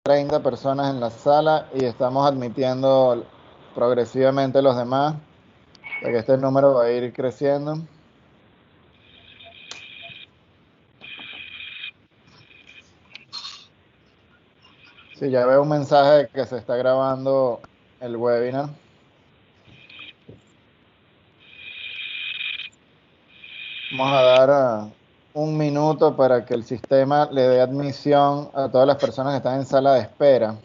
30 personas en la sala y estamos admitiendo progresivamente los demás, ya que este número va a ir creciendo. Sí, ya veo un mensaje de que se está grabando el webinar. Vamos a dar un minuto para que el sistema le dé admisión a todas las personas que están en sala de espera.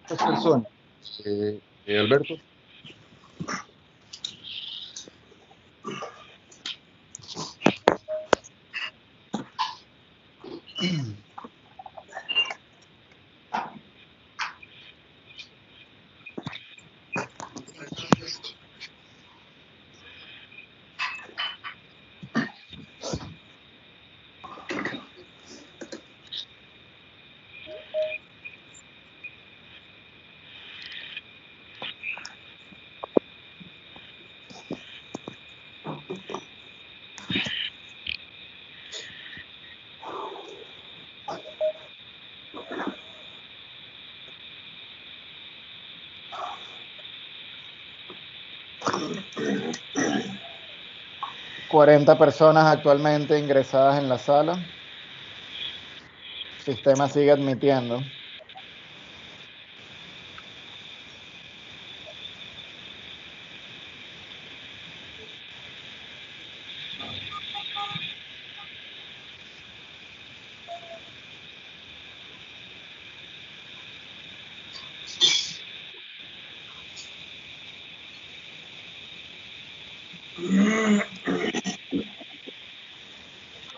Personas, Alberto. ...40 personas actualmente ingresadas en la sala. El sistema sigue admitiendo.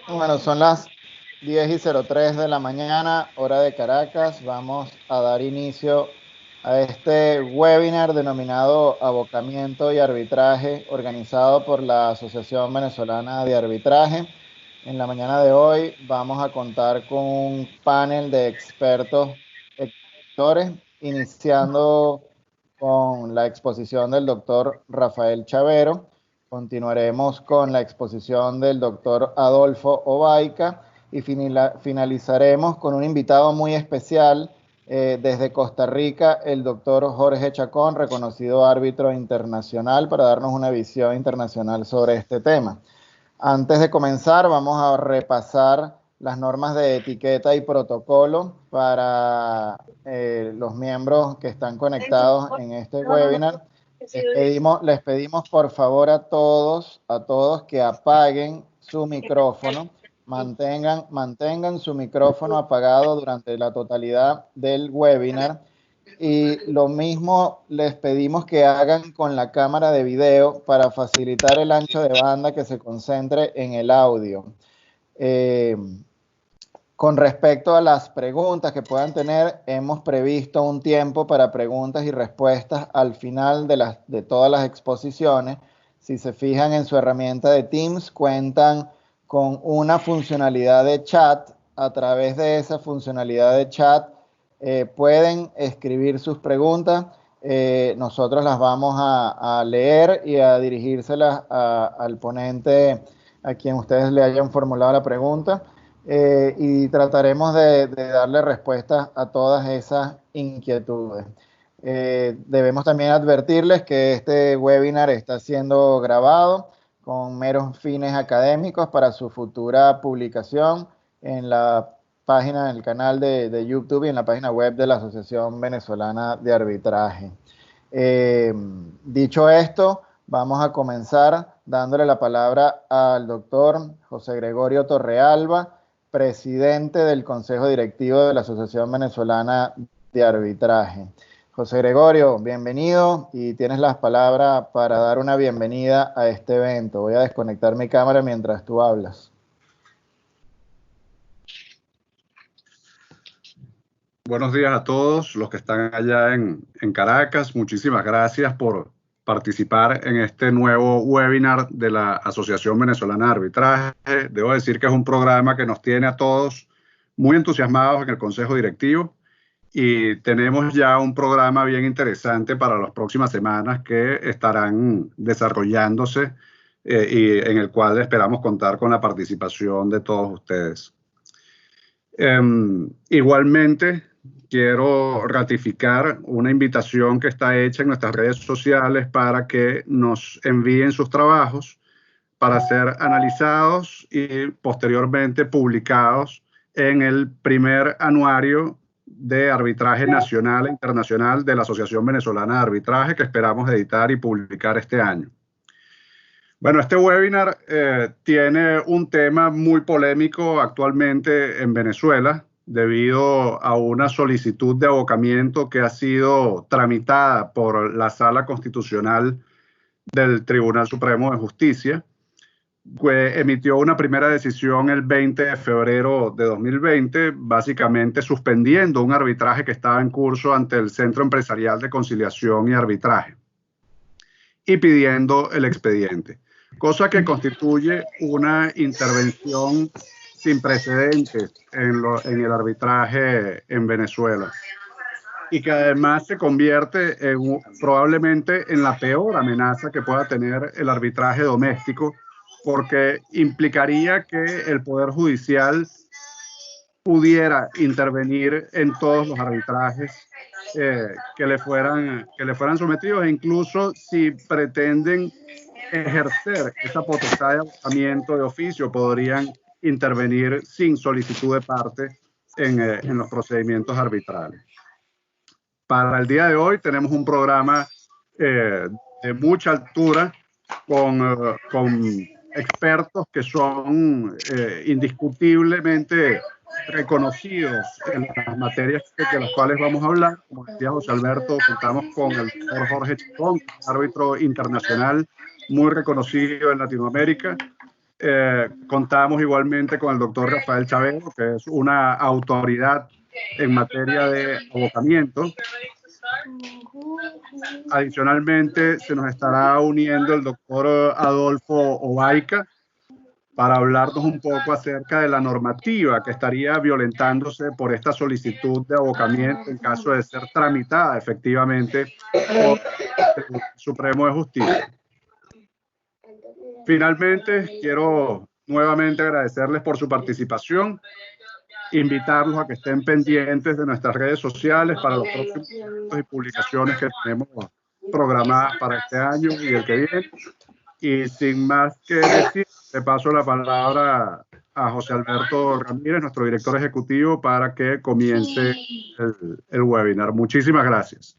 Bueno, son las 10:03 de la mañana, hora de Caracas. Vamos a dar inicio a este webinar denominado Abocamiento y Arbitraje, organizado por la Asociación Venezolana de Arbitraje. En la mañana de hoy vamos a contar con un panel de expertos, iniciando con la exposición del doctor Rafael Chavero. Continuaremos con la exposición del doctor Adolfo Obaica y finalizaremos con un invitado muy especial desde Costa Rica, el doctor Jorge Chacón, reconocido árbitro internacional, para darnos una visión internacional sobre este tema. Antes de comenzar, vamos a repasar las normas de etiqueta y protocolo para los miembros que están conectados en este webinar. Les pedimos por favor a todos que apaguen su micrófono, mantengan su micrófono apagado durante la totalidad del webinar. Y lo mismo les pedimos que hagan con la cámara de video para facilitar el ancho de banda que se concentre en el audio. Con respecto a las preguntas que puedan tener, hemos previsto un tiempo para preguntas y respuestas al final de todas las exposiciones. Si se fijan en su herramienta de Teams, cuentan con una funcionalidad de chat. A través de esa funcionalidad de chat pueden escribir sus preguntas. Nosotros las vamos a leer y a dirigírselas al ponente a quien ustedes le hayan formulado la pregunta. Y trataremos de darle respuesta a todas esas inquietudes. Debemos también advertirles que este webinar está siendo grabado con meros fines académicos para su futura publicación en la página, en el canal de YouTube y en la página web de la Asociación Venezolana de Arbitraje. Dicho esto, vamos a comenzar dándole la palabra al doctor José Gregorio Torrealba, presidente del Consejo Directivo de la Asociación Venezolana de Arbitraje. José Gregorio, bienvenido y tienes las palabras para dar una bienvenida a este evento. Voy a desconectar mi cámara mientras tú hablas. Buenos días a todos los que están allá en Caracas. Muchísimas gracias por participar en este nuevo webinar de la Asociación Venezolana de Arbitraje. Debo decir que es un programa que nos tiene a todos muy entusiasmados en el Consejo Directivo y tenemos ya un programa bien interesante para las próximas semanas que estarán desarrollándose y en el cual esperamos contar con la participación de todos ustedes. Igualmente, quiero ratificar una invitación que está hecha en nuestras redes sociales para que nos envíen sus trabajos para ser analizados y posteriormente publicados en el primer anuario de arbitraje nacional e internacional de la Asociación Venezolana de Arbitraje, que esperamos editar y publicar este año. Bueno, este webinar tiene un tema muy polémico actualmente en Venezuela debido a una solicitud de abocamiento que ha sido tramitada por la Sala Constitucional del Tribunal Supremo de Justicia, que emitió una primera decisión el 20 de febrero de 2020, básicamente suspendiendo un arbitraje que estaba en curso ante el Centro Empresarial de Conciliación y Arbitraje y pidiendo el expediente, cosa que constituye una intervención sin precedentes en el arbitraje en Venezuela y que además se convierte probablemente en la peor amenaza que pueda tener el arbitraje doméstico, porque implicaría que el Poder Judicial pudiera intervenir en todos los arbitrajes que le fueran sometidos, e incluso si pretenden ejercer esa potestad de abocamiento de oficio, podrían intervenir sin solicitud de parte en los procedimientos arbitrales. Para el día de hoy tenemos un programa de mucha altura con expertos que son indiscutiblemente reconocidos en las materias de las cuales vamos a hablar. Como decía José Alberto, contamos con el doctor Jorge Chacón, árbitro internacional muy reconocido en Latinoamérica. Contamos igualmente con el doctor Rafael Chavero, que es una autoridad en materia de abocamiento. Adicionalmente, se nos estará uniendo el doctor Adolfo Obaica para hablarnos un poco acerca de la normativa que estaría violentándose por esta solicitud de abocamiento en caso de ser tramitada efectivamente por el Supremo de Justicia. Finalmente, quiero nuevamente agradecerles por su participación, invitarlos a que estén pendientes de nuestras redes sociales para los próximos eventos y publicaciones que tenemos programadas para este año y el que viene. Y sin más que decir, le paso la palabra a José Alberto Ramírez, nuestro director ejecutivo, para que comience el webinar. Muchísimas gracias.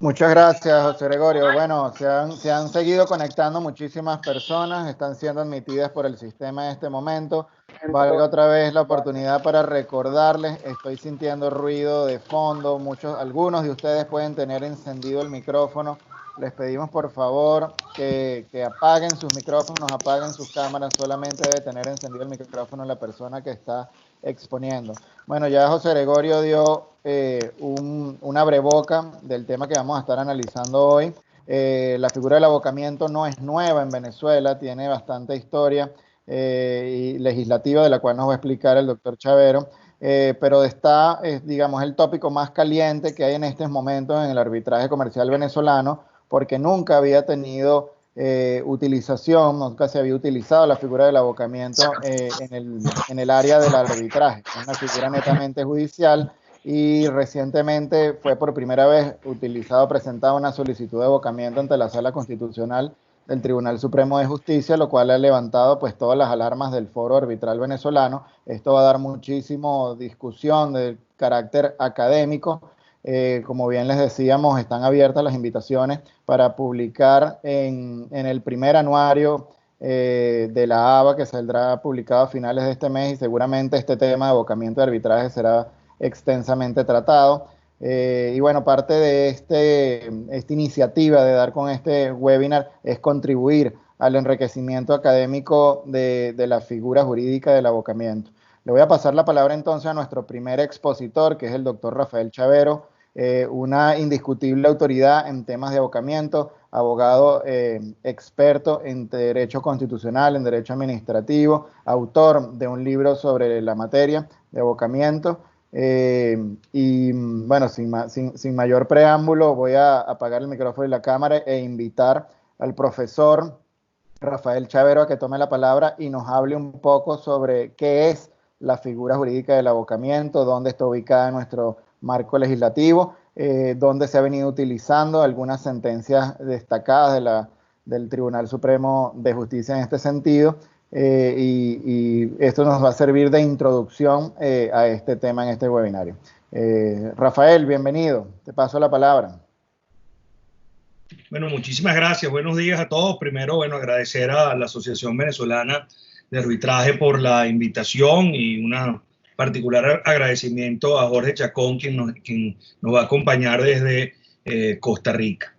Muchas gracias, José Gregorio. Bueno, se han seguido conectando muchísimas personas, están siendo admitidas por el sistema en este momento. Valga otra vez la oportunidad para recordarles, estoy sintiendo ruido de fondo, algunos de ustedes pueden tener encendido el micrófono. Les pedimos por favor que apaguen sus micrófonos, apaguen sus cámaras, solamente debe tener encendido el micrófono la persona que está exponiendo. Bueno, ya José Gregorio dio una breboca del tema que vamos a estar analizando hoy. La figura del abocamiento no es nueva en Venezuela, tiene bastante historia y legislativa, de la cual nos va a explicar el doctor Chavero, pero está, digamos, el tópico más caliente que hay en estos momentos en el arbitraje comercial venezolano, porque nunca había tenido utilización, nunca se había utilizado la figura del abocamiento en el área del arbitraje. Es una figura netamente judicial y recientemente fue por primera vez presentada una solicitud de abocamiento ante la Sala Constitucional del Tribunal Supremo de Justicia, lo cual ha levantado pues todas las alarmas del foro arbitral venezolano. Esto va a dar muchísimo discusión de carácter académico. Como bien les decíamos, están abiertas las invitaciones para publicar en el primer anuario de la ABA, que saldrá publicado a finales de este mes, y seguramente este tema de abocamiento de arbitraje será extensamente tratado. Y bueno, parte de esta iniciativa de dar con este webinar es contribuir al enriquecimiento académico de la figura jurídica del abocamiento. Le voy a pasar la palabra entonces a nuestro primer expositor, que es el doctor Rafael Chavero, una indiscutible autoridad en temas de abocamiento, abogado experto en derecho constitucional, en derecho administrativo, autor de un libro sobre la materia de abocamiento. Y bueno, sin mayor preámbulo, voy a apagar el micrófono y la cámara e invitar al profesor Rafael Chavero a que tome la palabra y nos hable un poco sobre qué es la figura jurídica del abocamiento, dónde está ubicada en nuestro marco legislativo, dónde se ha venido utilizando algunas sentencias destacadas del Tribunal Supremo de Justicia en este sentido, y esto nos va a servir de introducción a este tema en este webinario. Rafael, bienvenido, te paso la palabra. Bueno, muchísimas gracias. Buenos días a todos. Primero, bueno, agradecer a la Asociación Venezolana de Arbitraje por la invitación y un particular agradecimiento a Jorge Chacón, quien nos va a acompañar desde Costa Rica.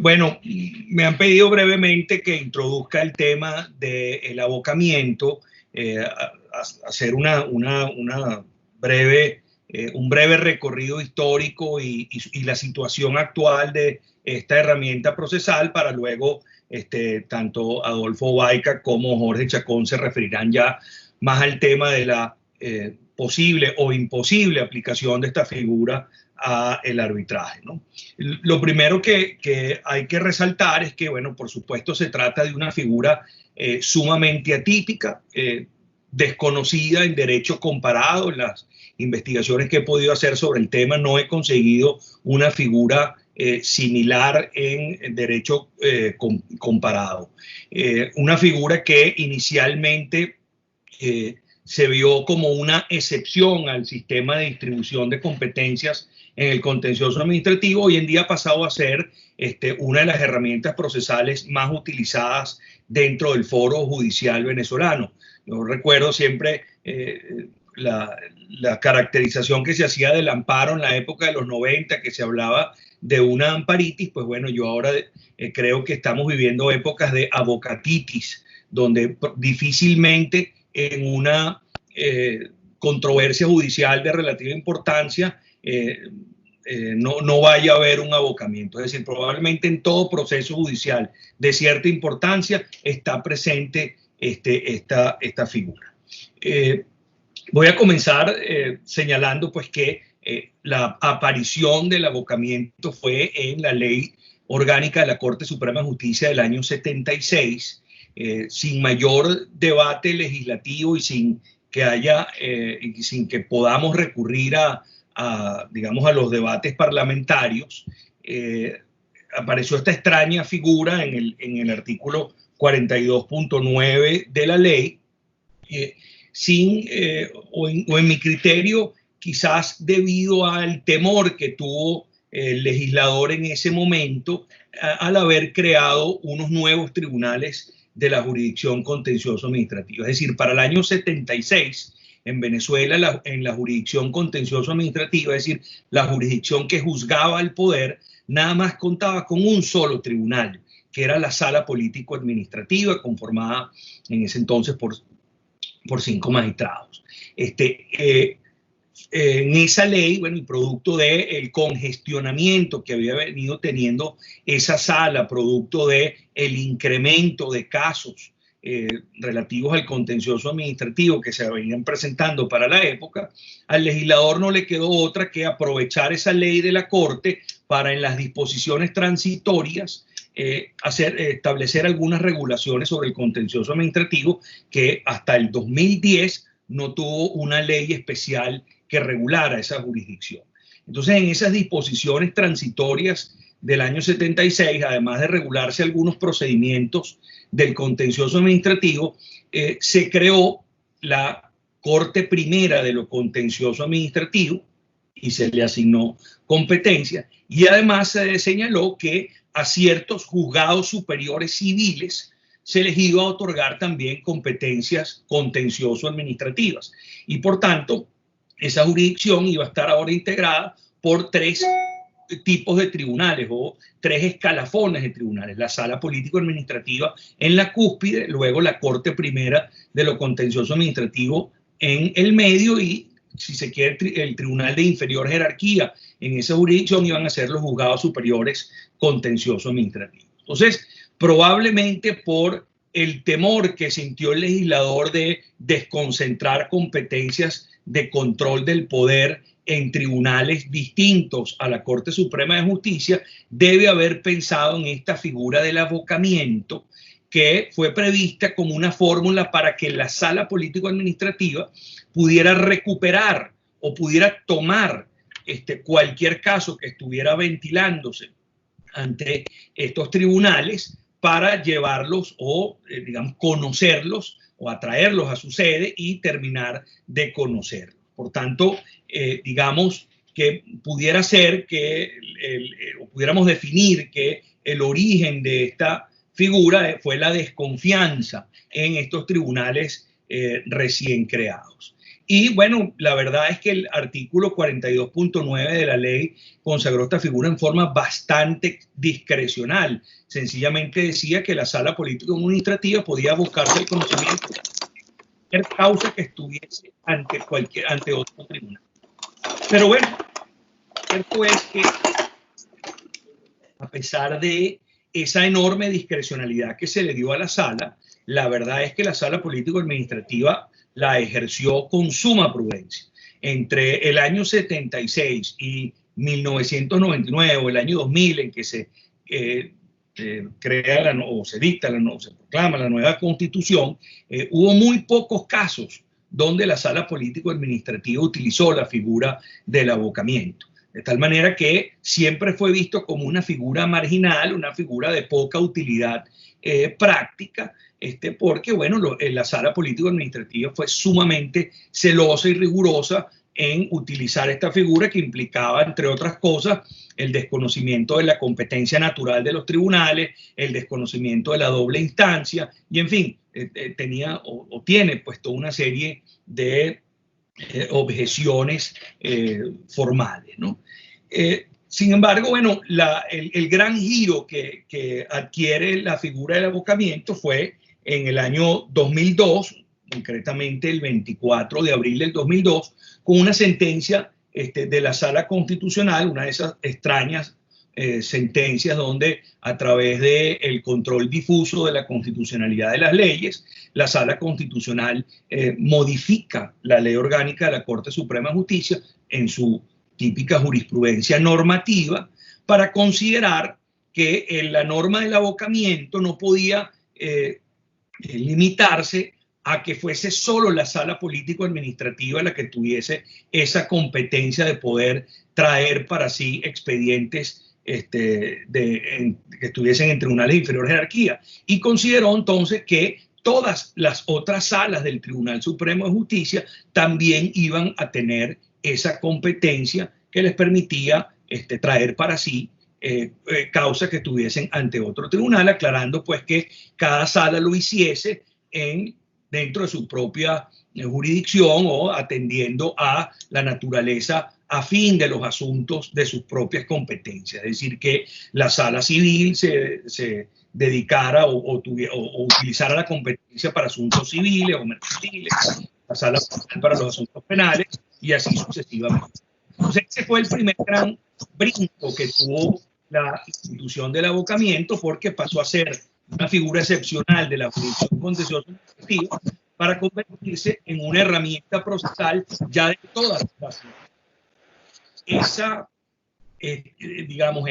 Bueno, me han pedido brevemente que introduzca el tema del abocamiento, hacer un breve recorrido histórico y la situación actual de esta herramienta procesal, para luego tanto Adolfo Baica como Jorge Chacón se referirán ya más al tema de la posible o imposible aplicación de esta figura a el arbitraje, ¿no? Lo primero que hay que resaltar es que, bueno, por supuesto se trata de una figura sumamente atípica, desconocida en derecho comparado. En las investigaciones que he podido hacer sobre el tema no he conseguido una figura similar en derecho comparado. Una figura que inicialmente se vio como una excepción al sistema de distribución de competencias en el contencioso administrativo. Hoy en día ha pasado a ser una de las herramientas procesales más utilizadas dentro del foro judicial venezolano. Yo recuerdo siempre la caracterización que se hacía del amparo en la época de los 90, que se hablaba de una amparitis. Pues bueno, yo ahora creo que estamos viviendo épocas de abocatitis, donde difícilmente en una controversia judicial de relativa importancia no vaya a haber un abocamiento. Es decir, probablemente en todo proceso judicial de cierta importancia está presente esta figura. Voy a comenzar señalando pues que la aparición del abocamiento fue en la Ley Orgánica de la Corte Suprema de Justicia del año 76, sin mayor debate legislativo y sin que podamos recurrir digamos, a los debates parlamentarios. Apareció esta extraña figura en el artículo 42.9 de la ley, o en mi criterio, quizás debido al temor que tuvo el legislador en ese momento al haber creado unos nuevos tribunales de la jurisdicción contencioso administrativa. Es decir, para el año 76, en Venezuela, en la jurisdicción contencioso administrativa, es decir, la jurisdicción que juzgaba el poder, nada más contaba con un solo tribunal, que era la Sala Político-Administrativa, conformada en ese entonces por 5 magistrados. En esa ley, bueno, y producto del congestionamiento que había venido teniendo esa sala, producto del incremento de casos relativos al contencioso administrativo que se venían presentando para la época, al legislador no le quedó otra que aprovechar esa ley de la Corte para, en las disposiciones transitorias, establecer algunas regulaciones sobre el contencioso administrativo, que hasta el 2010 no tuvo una ley especial que regulara esa jurisdicción. Entonces, en esas disposiciones transitorias del año 76, además de regularse algunos procedimientos del contencioso administrativo, se creó la Corte Primera de lo Contencioso Administrativo y se le asignó competencia, y además se señaló que a ciertos juzgados superiores civiles se les iba a otorgar también competencias contencioso-administrativas, y por tanto esa jurisdicción iba a estar ahora integrada por 3 tipos de tribunales o 3 escalafones de tribunales: la Sala Político-Administrativa en la cúspide, luego la Corte Primera de lo Contencioso Administrativo en el medio, y, si se quiere, el tribunal de inferior jerarquía. En esa jurisdicción iban a ser los juzgados superiores contencioso administrativos. Entonces, probablemente por el temor que sintió el legislador de desconcentrar competencias de control del poder en tribunales distintos a la Corte Suprema de Justicia, debe haber pensado en esta figura del avocamiento, que fue prevista como una fórmula para que la sala político-administrativa pudiera recuperar o pudiera tomar cualquier caso que estuviera ventilándose ante estos tribunales para llevarlos o, digamos, conocerlos o atraerlos a su sede y terminar de conocerlos. Por tanto, digamos que pudiera ser que, o pudiéramos definir que el origen de esta figura fue la desconfianza en estos tribunales recién creados. Y bueno, la verdad es que el artículo 42.9 de la ley consagró esta figura en forma bastante discrecional. Sencillamente decía que la sala político-administrativa podía buscarse el conocimiento de cualquier causa que estuviese ante otro tribunal. Pero bueno, cierto es que a pesar de esa enorme discrecionalidad que se le dio a la sala, la verdad es que la sala político-administrativa la ejerció con suma prudencia. Entre el año 76 y 1999 o el año 2000, en que se crea o se dicta, se proclama la nueva constitución, hubo muy pocos casos donde la sala político-administrativa utilizó la figura del avocamiento. De tal manera que siempre fue visto como una figura marginal, una figura de poca utilidad práctica, porque bueno, la sala político-administrativa fue sumamente celosa y rigurosa en utilizar esta figura, que implicaba, entre otras cosas, el desconocimiento de la competencia natural de los tribunales, el desconocimiento de la doble instancia, y en fin, tenía o tiene pues toda una serie de objeciones formales, ¿no? Sin embargo, bueno, el gran giro que adquiere la figura del avocamiento fue en el año 2002, concretamente el 24 de abril del 2002, con una sentencia de la Sala Constitucional, una de esas extrañas sentencias donde, a través del control difuso de la constitucionalidad de las leyes, la Sala Constitucional modifica la ley orgánica de la Corte Suprema de Justicia en su típica jurisprudencia normativa para considerar que la norma del avocamiento no podía limitarse a que fuese solo la sala político-administrativa la que tuviese esa competencia de poder traer para sí expedientes que estuviesen en tribunales de inferior jerarquía, y consideró entonces que todas las otras salas del Tribunal Supremo de Justicia también iban a tener esa competencia que les permitía traer para sí causas que estuviesen ante otro tribunal, aclarando pues que cada sala lo hiciese dentro de su propia jurisdicción o atendiendo a la naturaleza afín de los asuntos de sus propias competencias. Es decir, que la sala civil se dedicara o utilizara la competencia para asuntos civiles o mercantiles, la sala para los asuntos penales y así sucesivamente. Entonces, ese fue el primer gran brinco que tuvo la institución del avocamiento, porque pasó a ser una figura excepcional de la jurisdicción contenciosa administrativa para convertirse en una herramienta procesal ya de todas las digamos,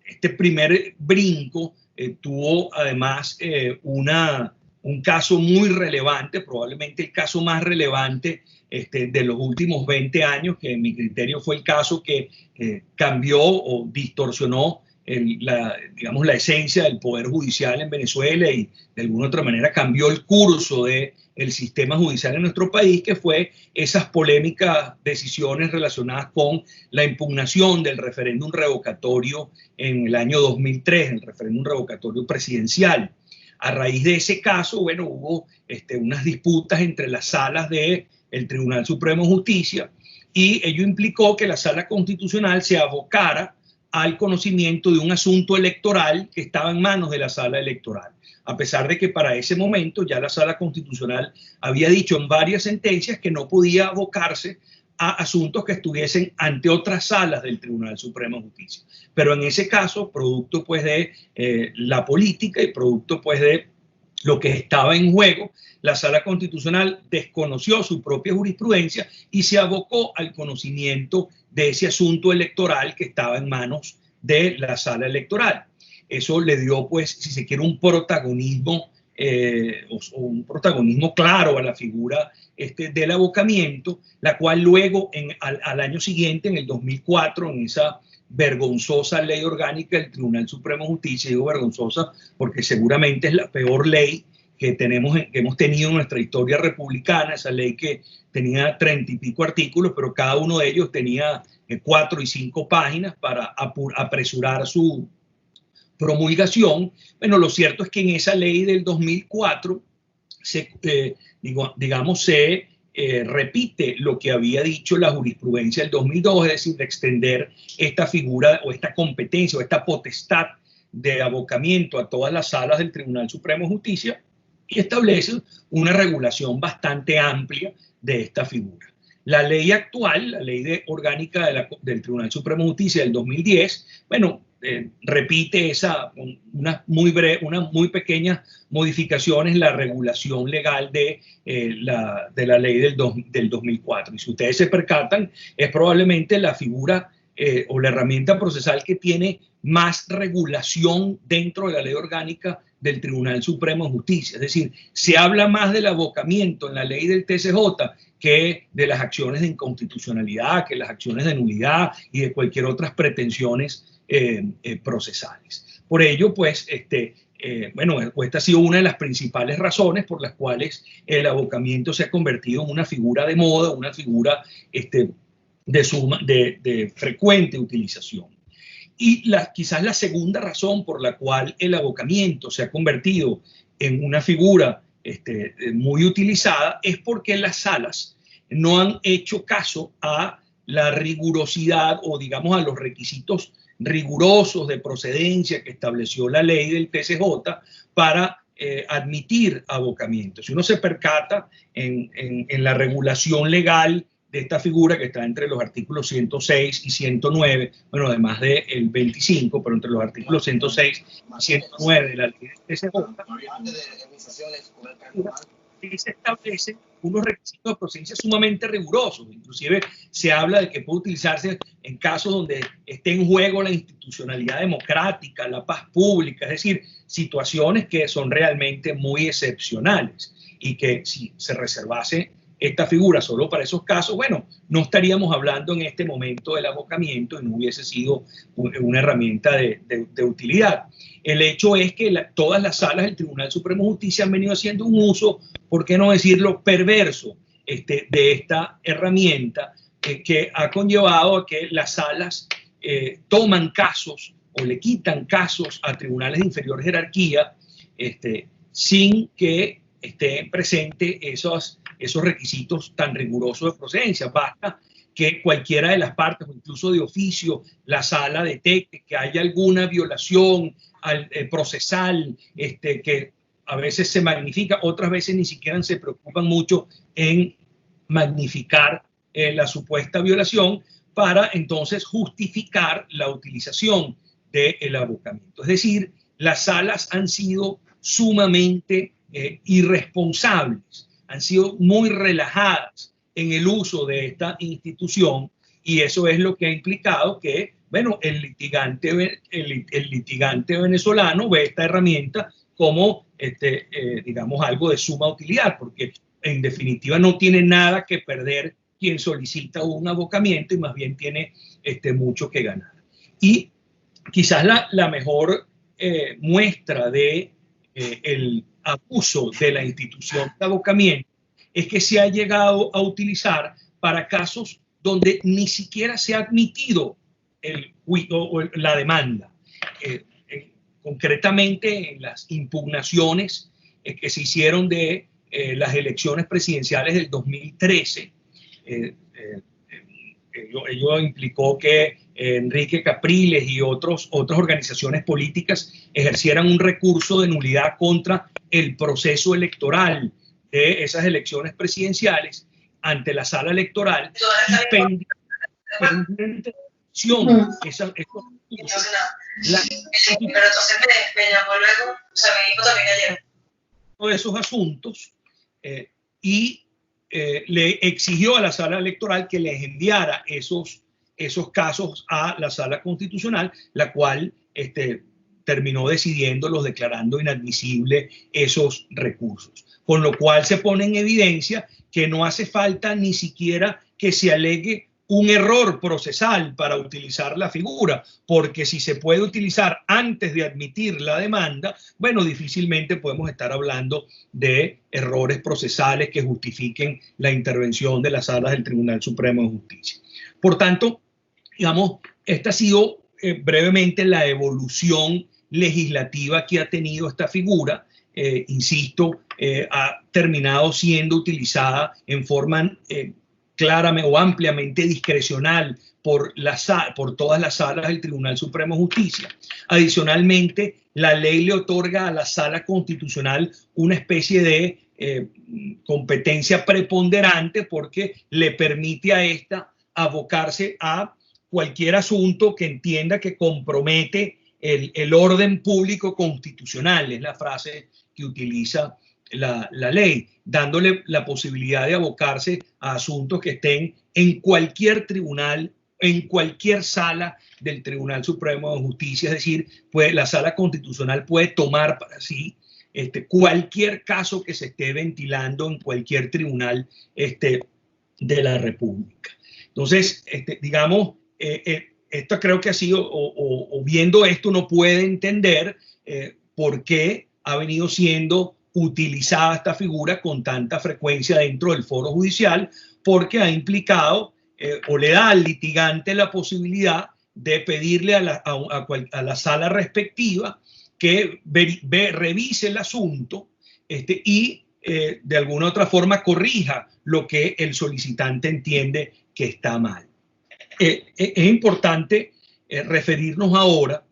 este primer brinco tuvo además un caso muy relevante, probablemente el caso más relevante de los últimos 20 años, que en mi criterio fue el caso que cambió o distorsionó digamos, la esencia del poder judicial en Venezuela y de alguna otra manera cambió el curso del sistema judicial en nuestro país, que fue esas polémicas decisiones relacionadas con la impugnación del referéndum revocatorio en el año 2003, el referéndum revocatorio presidencial. A raíz de ese caso, bueno, hubo unas disputas entre las salas del Tribunal Supremo de Justicia, y ello implicó que la Sala Constitucional se abocara al conocimiento de un asunto electoral que estaba en manos de la Sala Electoral, a pesar de que para ese momento ya la Sala Constitucional había dicho en varias sentencias que no podía abocarse a asuntos que estuviesen ante otras salas del Tribunal Supremo de Justicia. Pero en ese caso, producto pues de la política y producto pues de lo que estaba en juego, la Sala Constitucional desconoció su propia jurisprudencia y se abocó al conocimiento de ese asunto electoral que estaba en manos de la Sala Electoral. Eso le dio, pues, si se quiere, un protagonismo claro a la figura del abocamiento, la cual luego al año siguiente, en el 2004, en esa vergonzosa ley orgánica del Tribunal Supremo de Justicia, digo vergonzosa porque seguramente es la peor ley que hemos tenido en nuestra historia republicana, esa ley que tenía 30 y pico artículos, pero cada uno de ellos tenía 4 y 5 páginas para apresurar su promulgación. Bueno, lo cierto es que en esa ley del 2004 se repite lo que había dicho la jurisprudencia del 2002, es decir, de extender esta figura o esta competencia o esta potestad de abocamiento a todas las salas del Tribunal Supremo de Justicia y establece una regulación bastante amplia de esta figura. La ley actual, la ley orgánica del Tribunal Supremo de Justicia del 2010, bueno, repite unas muy pequeñas modificaciones en la regulación legal de la ley del 2004. Y si ustedes se percatan, es probablemente la figura o la herramienta procesal que tiene más regulación dentro de la ley orgánica del Tribunal Supremo de Justicia. Es decir, se habla más del abocamiento en la ley del TCJ que de las acciones de inconstitucionalidad, que las acciones de nulidad y de cualquier otras pretensiones procesales. Por ello, pues, esta ha sido una de las principales razones por las cuales el abocamiento se ha convertido en una figura de moda, una figura de frecuente utilización. Y quizás la segunda razón por la cual el abocamiento se ha convertido en una figura muy utilizada es porque las salas no han hecho caso a la rigurosidad o, digamos, a los requisitos rigurosos de procedencia que estableció la ley del TCJ para admitir abocamiento. Si uno se percata en la regulación legal de esta figura, que está entre los artículos 106 y 109, bueno, además del 25, pero entre los artículos 106 y 109 de la ley del TCJ, se establecen unos requisitos de procedencia sumamente rigurosos. Inclusive se habla de que puede utilizarse en casos donde esté en juego la institucionalidad democrática, la paz pública, es decir, situaciones que son realmente muy excepcionales y que si se reservase esta figura solo para esos casos, bueno, no estaríamos hablando en este momento del abocamiento y no hubiese sido una herramienta de utilidad. El hecho es que todas las salas del Tribunal Supremo de Justicia han venido haciendo un uso, por qué no decirlo, perverso de esta herramienta que ha conllevado a que las salas toman casos o le quitan casos a tribunales de inferior jerarquía sin que estén presentes esos requisitos tan rigurosos de procedencia. Basta que cualquiera de las partes, o incluso de oficio, la sala detecte que haya alguna violación procesal, que a veces se magnifica, otras veces ni siquiera se preocupan mucho en magnificar la supuesta violación para entonces justificar la utilización del abocamiento. Es decir, las salas han sido sumamente irresponsables, han sido muy relajadas en el uso de esta institución y eso es lo que ha implicado que, bueno, el litigante venezolano ve esta herramienta como, digamos, algo de suma utilidad, porque en definitiva no tiene nada que perder quien solicita un abocamiento y más bien tiene mucho que ganar. Y quizás la mejor muestra de el abuso de la institución de abocamiento es que se ha llegado a utilizar para casos donde ni siquiera se ha admitido la demanda. Concretamente en las impugnaciones que se hicieron de las elecciones presidenciales del 2013, ello implicó que Enrique Capriles y otras organizaciones políticas ejercieran un recurso de nulidad contra el proceso electoral de esas elecciones presidenciales ante la sala electoral y pendiente de acción. Pero entonces me llamó luego, o sea, me dijo también ayer. De esos asuntos y le exigió a la sala electoral que les enviara esos casos a la sala constitucional, la cual terminó decidiéndolos, declarando inadmisibles esos recursos. Con lo cual se pone en evidencia que no hace falta ni siquiera que se alegue un error procesal para utilizar la figura, porque si se puede utilizar antes de admitir la demanda, bueno, difícilmente podemos estar hablando de errores procesales que justifiquen la intervención de las salas del Tribunal Supremo de Justicia. Por tanto, digamos, esta ha sido brevemente la evolución legislativa que ha tenido esta figura. Insisto, ha terminado siendo utilizada en forma claramente o ampliamente discrecional por todas las salas del Tribunal Supremo de Justicia. Adicionalmente, la ley le otorga a la sala constitucional una especie de competencia preponderante porque le permite a esta abocarse a cualquier asunto que entienda que compromete el orden público constitucional, es la frase que utiliza la ley, dándole la posibilidad de abocarse a asuntos que estén en cualquier tribunal, en cualquier sala del Tribunal Supremo de Justicia. Es decir, la sala constitucional puede tomar para sí cualquier caso que se esté ventilando en cualquier tribunal de la República. Entonces, digamos, esto creo que ha sido, o viendo esto uno puede entender por qué ha venido siendo utilizada esta figura con tanta frecuencia dentro del foro judicial, porque ha implicado o le da al litigante la posibilidad de pedirle a la sala respectiva que revise el asunto y de alguna otra forma corrija lo que el solicitante entiende que está mal. Es importante referirnos ahora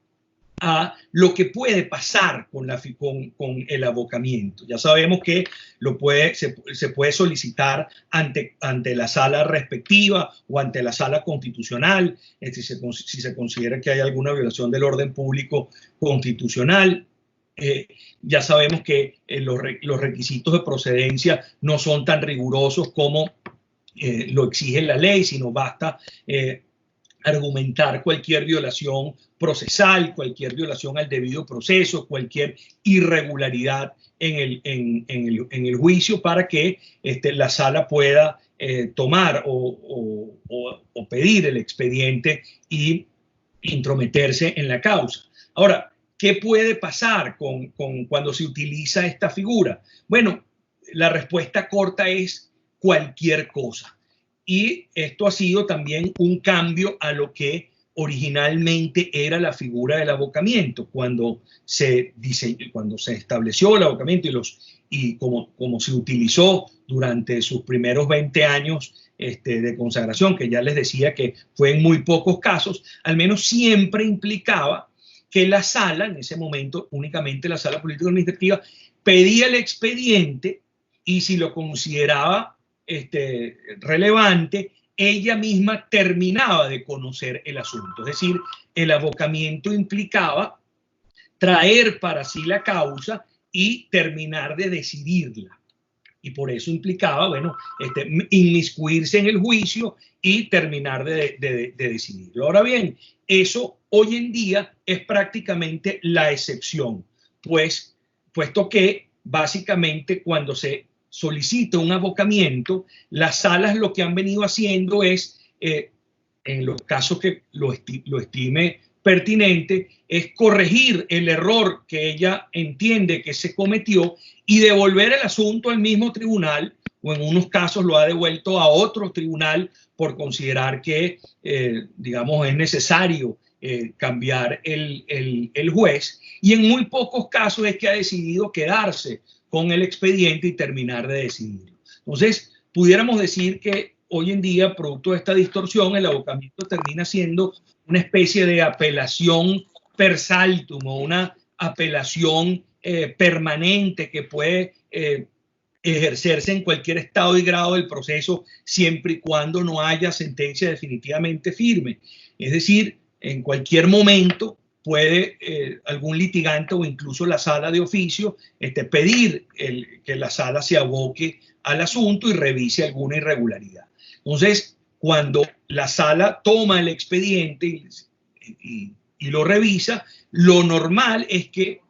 a lo que puede pasar con el abocamiento. Ya sabemos que se puede solicitar ante la sala respectiva o ante la sala constitucional, si se considera que hay alguna violación del orden público constitucional. Ya sabemos que los requisitos de procedencia no son tan rigurosos como lo exige la ley, sino basta argumentar cualquier violación procesal, cualquier violación al debido proceso, cualquier irregularidad en el juicio para que la sala pueda tomar o pedir el expediente y intrometerse en la causa. Ahora, ¿qué puede pasar cuando se utiliza esta figura? Bueno, la respuesta corta es cualquier cosa. Y esto ha sido también un cambio a lo que originalmente era la figura del abocamiento. Cuando se estableció el abocamiento y como se utilizó durante sus primeros 20 años de consagración, que ya les decía que fue en muy pocos casos, al menos siempre implicaba que la sala, en ese momento únicamente la sala político-administrativa, pedía el expediente y si lo consideraba relevante, ella misma terminaba de conocer el asunto. Es decir, el abocamiento implicaba traer para sí la causa y terminar de decidirla. Y por eso implicaba, bueno, inmiscuirse en el juicio y terminar de decidirlo. Ahora bien, eso hoy en día es prácticamente la excepción, puesto que básicamente cuando se solicita un abocamiento, las salas lo que han venido haciendo es, en los casos que lo estime pertinente, es corregir el error que ella entiende que se cometió y devolver el asunto al mismo tribunal, o en unos casos lo ha devuelto a otro tribunal por considerar que, digamos, es necesario cambiar el juez, y en muy pocos casos es que ha decidido quedarse con el expediente y terminar de decidirlo. Entonces, pudiéramos decir que hoy en día, producto de esta distorsión, el abocamiento termina siendo una especie de apelación per saltum o una apelación permanente que puede ejercerse en cualquier estado y grado del proceso siempre y cuando no haya sentencia definitivamente firme. Es decir, en cualquier momento puede algún litigante o incluso la sala de oficio pedir que la sala se aboque al asunto y revise alguna irregularidad. Entonces, cuando la sala toma el expediente y lo revisa, lo normal es que,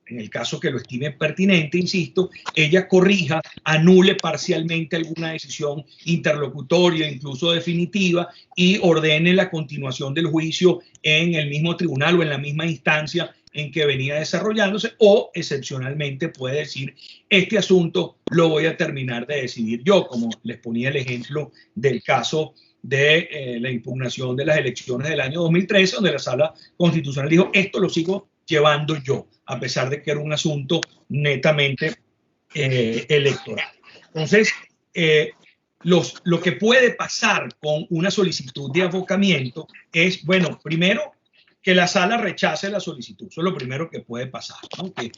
en el caso que lo estime pertinente, insisto, ella corrija, anule parcialmente alguna decisión interlocutoria, incluso definitiva, y ordene la continuación del juicio en el mismo tribunal o en la misma instancia en que venía desarrollándose, o excepcionalmente puede decir, este asunto lo voy a terminar de decidir yo, como les ponía el ejemplo del caso de la impugnación de las elecciones del año 2013, donde la Sala Constitucional dijo, esto lo sigo llevando yo, a pesar de que era un asunto netamente electoral. Entonces, lo que puede pasar con una solicitud de avocamiento es, bueno, primero, que la sala rechace la solicitud. Eso es lo primero que puede pasar, ¿no? Que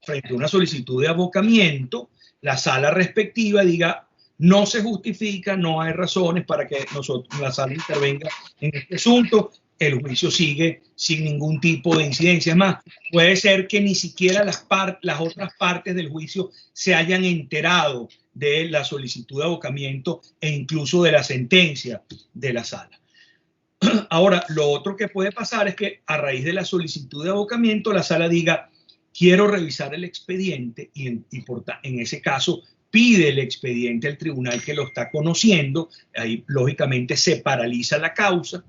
frente a una solicitud de avocamiento, la sala respectiva diga, no se justifica, no hay razones para que la sala intervenga en este asunto, el juicio sigue sin ningún tipo de incidencia. Es más, puede ser que ni siquiera las otras partes del juicio se hayan enterado de la solicitud de avocamiento e incluso de la sentencia de la sala. Ahora, lo otro que puede pasar es que a raíz de la solicitud de avocamiento, la sala diga, quiero revisar el expediente y en ese caso pide el expediente al tribunal que lo está conociendo. Ahí, lógicamente, se paraliza la causa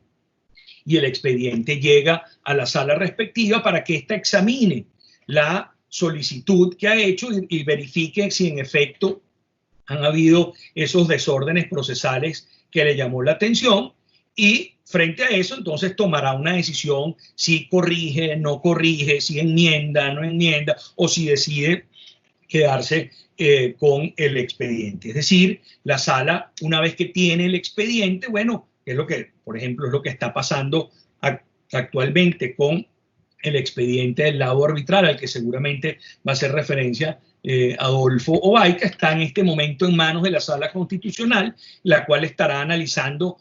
y el expediente llega a la sala respectiva para que ésta examine la solicitud que ha hecho y verifique si en efecto han habido esos desórdenes procesales que le llamó la atención, y frente a eso entonces tomará una decisión si corrige, no corrige, si enmienda, no enmienda, o si decide quedarse con el expediente. Es decir, la sala, una vez que tiene el expediente, bueno, es lo que, por ejemplo, es lo que está pasando actualmente con el expediente del lado arbitral, al que seguramente va a hacer referencia Adolfo Obaica, está en este momento en manos de la Sala Constitucional, la cual estará analizando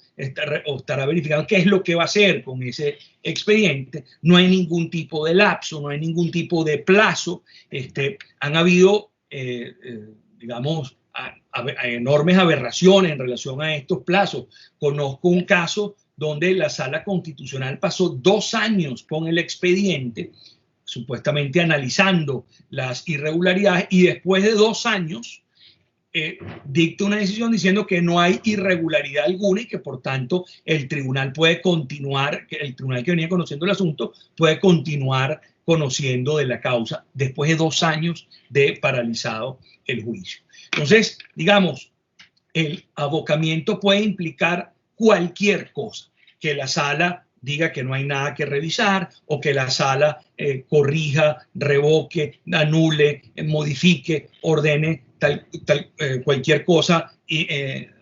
o estará verificando qué es lo que va a hacer con ese expediente. No hay ningún tipo de lapso, no hay ningún tipo de plazo. Han habido, digamos, enormes aberraciones en relación a estos plazos. Conozco un caso donde la Sala Constitucional pasó 2 años con el expediente, supuestamente analizando las irregularidades, y después de 2 años dicta una decisión diciendo que no hay irregularidad alguna y que por tanto el tribunal puede continuar, que el tribunal que venía conociendo el asunto puede continuar conociendo de la causa después de 2 años de paralizado el juicio. Entonces, digamos, el avocamiento puede implicar cualquier cosa, que la sala diga que no hay nada que revisar, o que la sala corrija, revoque, anule, modifique, ordene cualquier cosa, y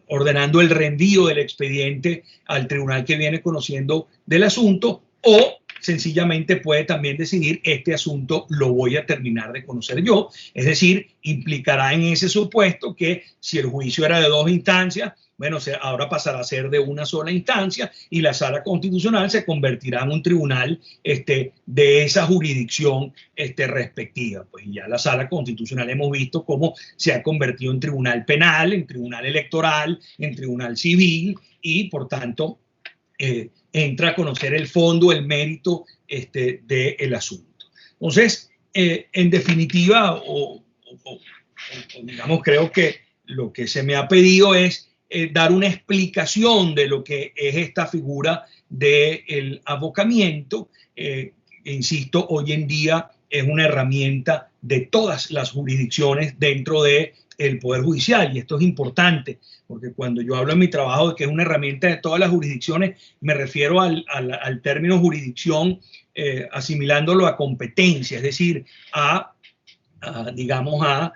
ordenando el reenvío del expediente al tribunal que viene conociendo del asunto, o sencillamente puede también decidir, este asunto lo voy a terminar de conocer yo. Es decir, implicará en ese supuesto que si el juicio era de 2 instancias, bueno, ahora pasará a ser de una sola instancia, y la Sala Constitucional se convertirá en un tribunal de esa jurisdicción respectiva. Pues ya la Sala Constitucional hemos visto cómo se ha convertido en tribunal penal, en tribunal electoral, en tribunal civil, y por tanto entra a conocer el fondo, el mérito del asunto. Entonces, en definitiva, digamos, creo que lo que se me ha pedido es dar una explicación de lo que es esta figura del avocamiento. Insisto, hoy en día es una herramienta de todas las jurisdicciones dentro del Poder Judicial, y esto es importante, porque cuando yo hablo en mi trabajo de que es una herramienta de todas las jurisdicciones, me refiero al término jurisdicción asimilándolo a competencia, es decir, digamos, a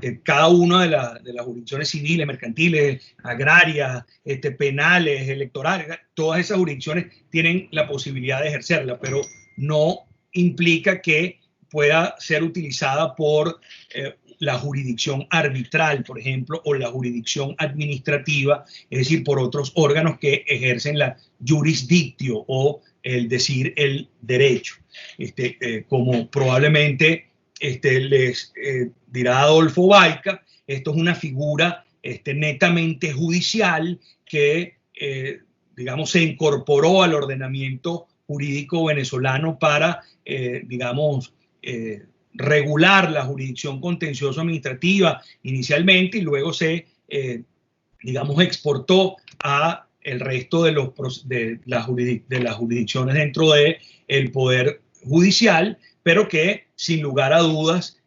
que cada una de las jurisdicciones civiles, mercantiles, agrarias, penales, electorales, todas esas jurisdicciones tienen la posibilidad de ejercerla, pero no implica que pueda ser utilizada por la jurisdicción arbitral, por ejemplo, o la jurisdicción administrativa, es decir, por otros órganos que ejercen la jurisdictio o el decir el derecho. Como probablemente les dirá Adolfo Baica, esto es una figura netamente judicial que, digamos, se incorporó al ordenamiento jurídico venezolano para, digamos, regular la jurisdicción contencioso administrativa inicialmente y luego se, digamos, exportó a el resto de las jurisdicciones dentro del poder judicial, pero que sin lugar a dudas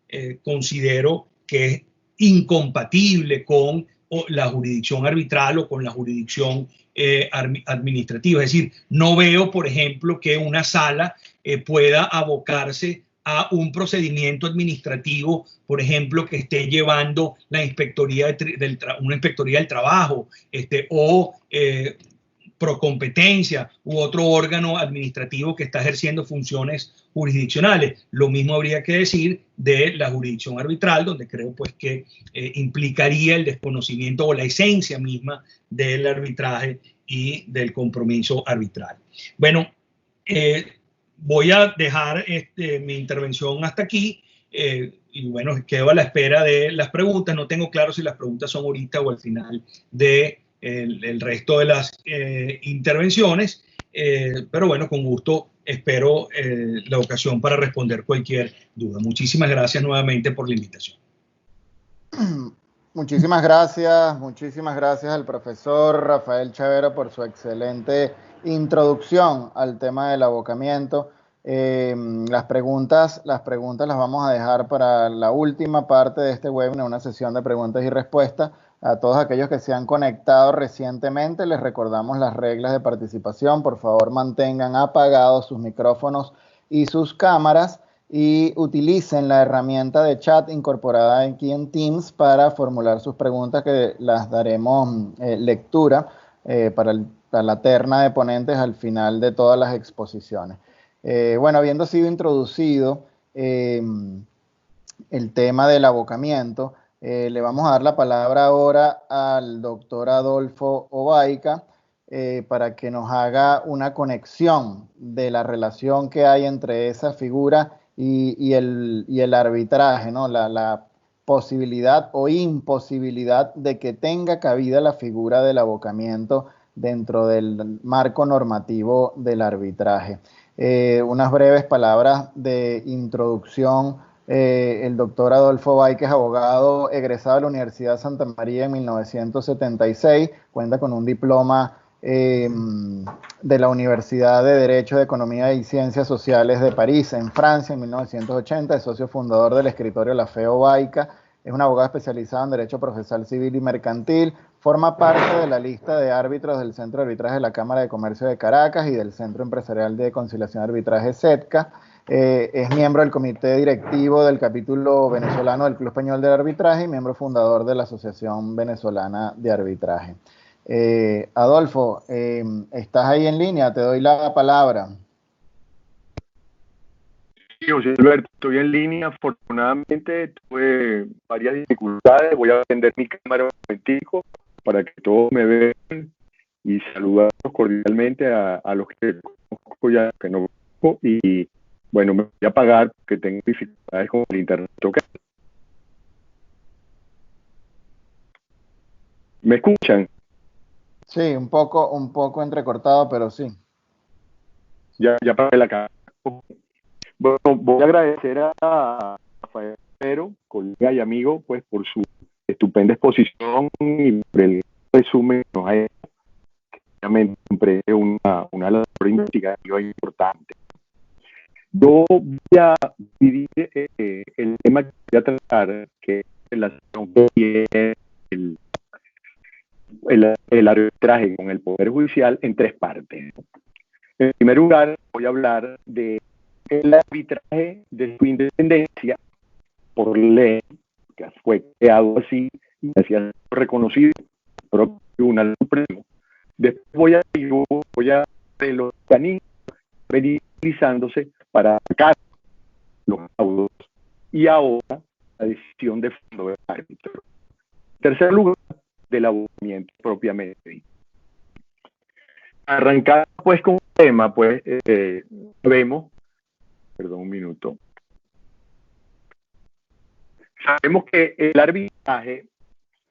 considero que es incompatible con la jurisdicción arbitral o con la jurisdicción administrativa. Es decir, no veo, por ejemplo, que una sala pueda abocarse a un procedimiento administrativo, por ejemplo, que esté llevando la inspectoría una inspectoría del trabajo o Procompetencia u otro órgano administrativo que está ejerciendo funciones jurisdiccionales. Lo mismo habría que decir de la jurisdicción arbitral, donde creo pues que implicaría el desconocimiento o la esencia misma del arbitraje y del compromiso arbitral. Bueno, voy a dejar mi intervención hasta aquí y bueno, quedo a la espera de las preguntas. No tengo claro si las preguntas son ahorita o al final de el resto de las intervenciones, pero bueno, con gusto espero la ocasión para responder cualquier duda. Muchísimas gracias nuevamente por la invitación. Muchísimas gracias al profesor Rafael Chavero por su excelente introducción al tema del abocamiento. Las preguntas las vamos a dejar para la última parte de este webinar, una sesión de preguntas y respuestas. A todos aquellos que se han conectado recientemente, les recordamos las reglas de participación. Por favor, mantengan apagados sus micrófonos y sus cámaras y utilicen la herramienta de chat incorporada aquí en Teams para formular sus preguntas, que las daremos lectura para la terna de ponentes al final de todas las exposiciones. Bueno, habiendo sido introducido el tema del abocamiento, le vamos a dar la palabra ahora al doctor Adolfo Obaica para que nos haga una conexión de la relación que hay entre esa figura y el arbitraje, ¿no? La posibilidad o imposibilidad de que tenga cabida la figura del abocamiento dentro del marco normativo del arbitraje. Unas breves palabras de introducción. El doctor Adolfo Baica es abogado egresado de la Universidad Santa María en 1976, cuenta con un diploma de la Universidad de Derecho, de Economía y Ciencias Sociales de París, en Francia, en 1980, es socio fundador del escritorio Lafeo Baica, es un abogado especializado en Derecho Procesal Civil y Mercantil, forma parte de la lista de árbitros del Centro de Arbitraje de la Cámara de Comercio de Caracas y del Centro Empresarial de Conciliación y Arbitraje CETCA. Es miembro del comité directivo del capítulo venezolano del Club Español del Arbitraje y miembro fundador de la Asociación Venezolana de Arbitraje. Adolfo, ¿estás ahí en línea? Te doy la palabra. Sí, José Alberto, estoy en línea. Afortunadamente tuve varias dificultades. Voy a prender mi cámara un momentico para que todos me vean y saludarlos cordialmente a los que conozco y a los que no conozco. Y bueno, me voy a apagar porque tengo dificultades con el internet. ¿Okay? ¿Me escuchan? Sí, un poco entrecortado, pero sí. Ya apagué la cámara. Bueno, voy a agradecer a Rafael Chavero, colega y amigo, pues por su estupenda exposición y por el resumen que nos ha hecho. Realmente siempre es una labor investigativa importante. Yo voy a dividir el tema que voy a tratar, que es la relación que tiene el arbitraje con el Poder Judicial, en tres partes. En primer lugar, voy a hablar de el arbitraje de su independencia por ley, que fue creado así y así ha sido reconocido por el Tribunal Supremo. Después voy a ver los mecanismos utilizándose para sacar los laudos y ahora la decisión de fondo del árbitro. En tercer lugar, del aburrimiento propiamente dicho. Arrancar pues con un tema, pues vemos, perdón un minuto, sabemos que el arbitraje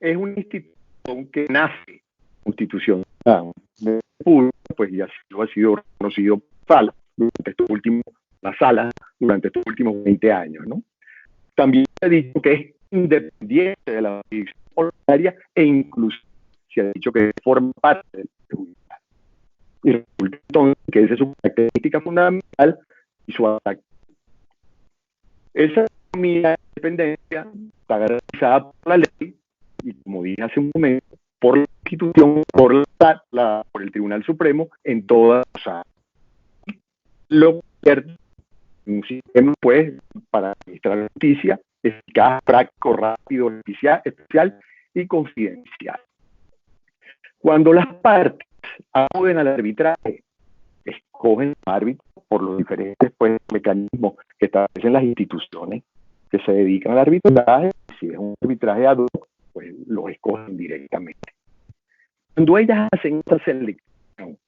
es una institución que nace constitucional de público, pues ya ha sido reconocido por la sala durante estos últimos 20 años, ¿no? También se ha dicho que es independiente de la jurisdicción ordinaria e incluso se ha dicho que forma parte del judicial. Y resulta entonces que esa es su característica fundamental y su ataque. Esa independencia está garantizada por la ley y, como dije hace un momento, por la Constitución, por el Tribunal Supremo en todas las áreas. Lo cierto, un sistema, pues, para administrar la justicia, eficaz, práctico, rápido, especial y confidencial. Cuando las partes acuden al arbitraje, escogen árbitros por los diferentes, pues, mecanismos que establecen las instituciones que se dedican al arbitraje. Si es un arbitraje ad hoc, pues los escogen directamente. Cuando ellas hacen esta selección,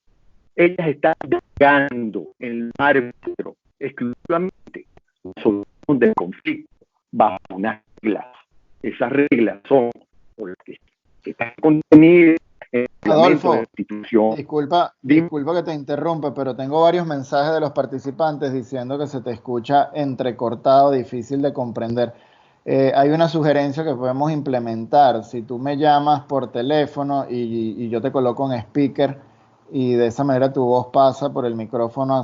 ellas están dando en el árbitro exclusivamente la solución del conflicto bajo unas reglas. Esas reglas son porque están contenidas en el reglamento de la institución. Disculpa que te interrumpa, pero tengo varios mensajes de los participantes diciendo que se te escucha entrecortado, difícil de comprender. Hay una sugerencia que podemos implementar. Si tú me llamas por teléfono y yo te coloco en speaker y de esa manera tu voz pasa por el micrófono.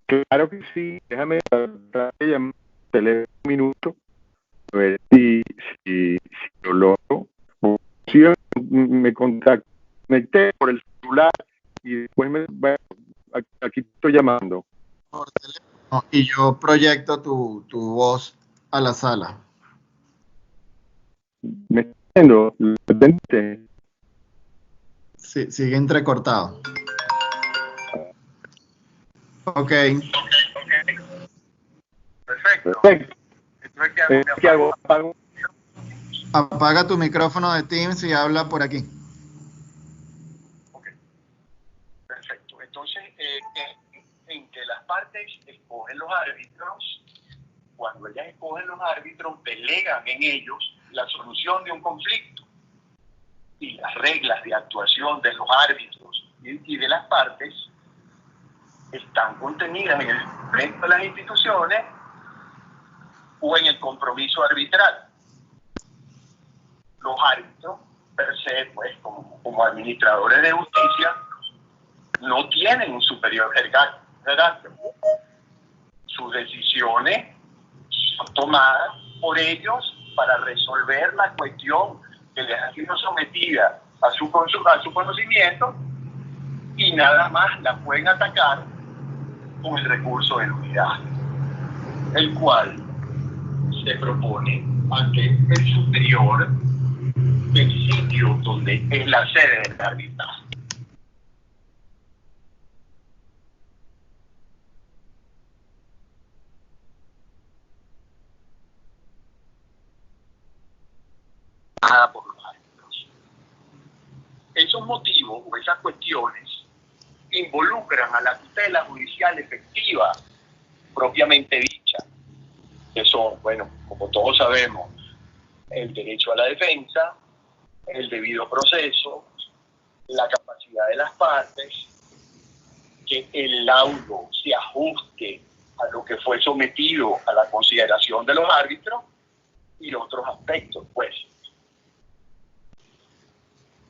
Claro que sí. Déjame tratar de llamar un minuto a ver si lo logro. Si me conecté por el celular y después aquí estoy llamando. Por teléfono y yo proyecto tu voz a la sala. ¿Me está viendo? ¿Lo entendiste? Sí, sigue entrecortado. Ok. Perfecto. ¿Qué hago? Apaga tu micrófono de Teams y habla por aquí. Ok. Perfecto. Entonces, en que las partes escogen los árbitros, cuando ellas escogen los árbitros, delegan en ellos la solución de un conflicto. Y las reglas de actuación de los árbitros y de las partes están contenidas en el reglamento de las instituciones o en el compromiso arbitral. Los árbitros, per se, pues, como administradores de justicia, no tienen un superior jerárquico. Sus decisiones son tomadas por ellos para resolver la cuestión que les ha sido sometida a su conocimiento y nada más la pueden atacar con el recurso de nulidad, el cual se propone ante el superior del sitio donde es la sede del arbitraje. Por los árbitros. Esos motivos o esas cuestiones involucran a la tutela judicial efectiva propiamente dicha, que son, bueno, como todos sabemos, el derecho a la defensa, el debido proceso, la capacidad de las partes, que el laudo se ajuste a lo que fue sometido a la consideración de los árbitros y otros aspectos, pues.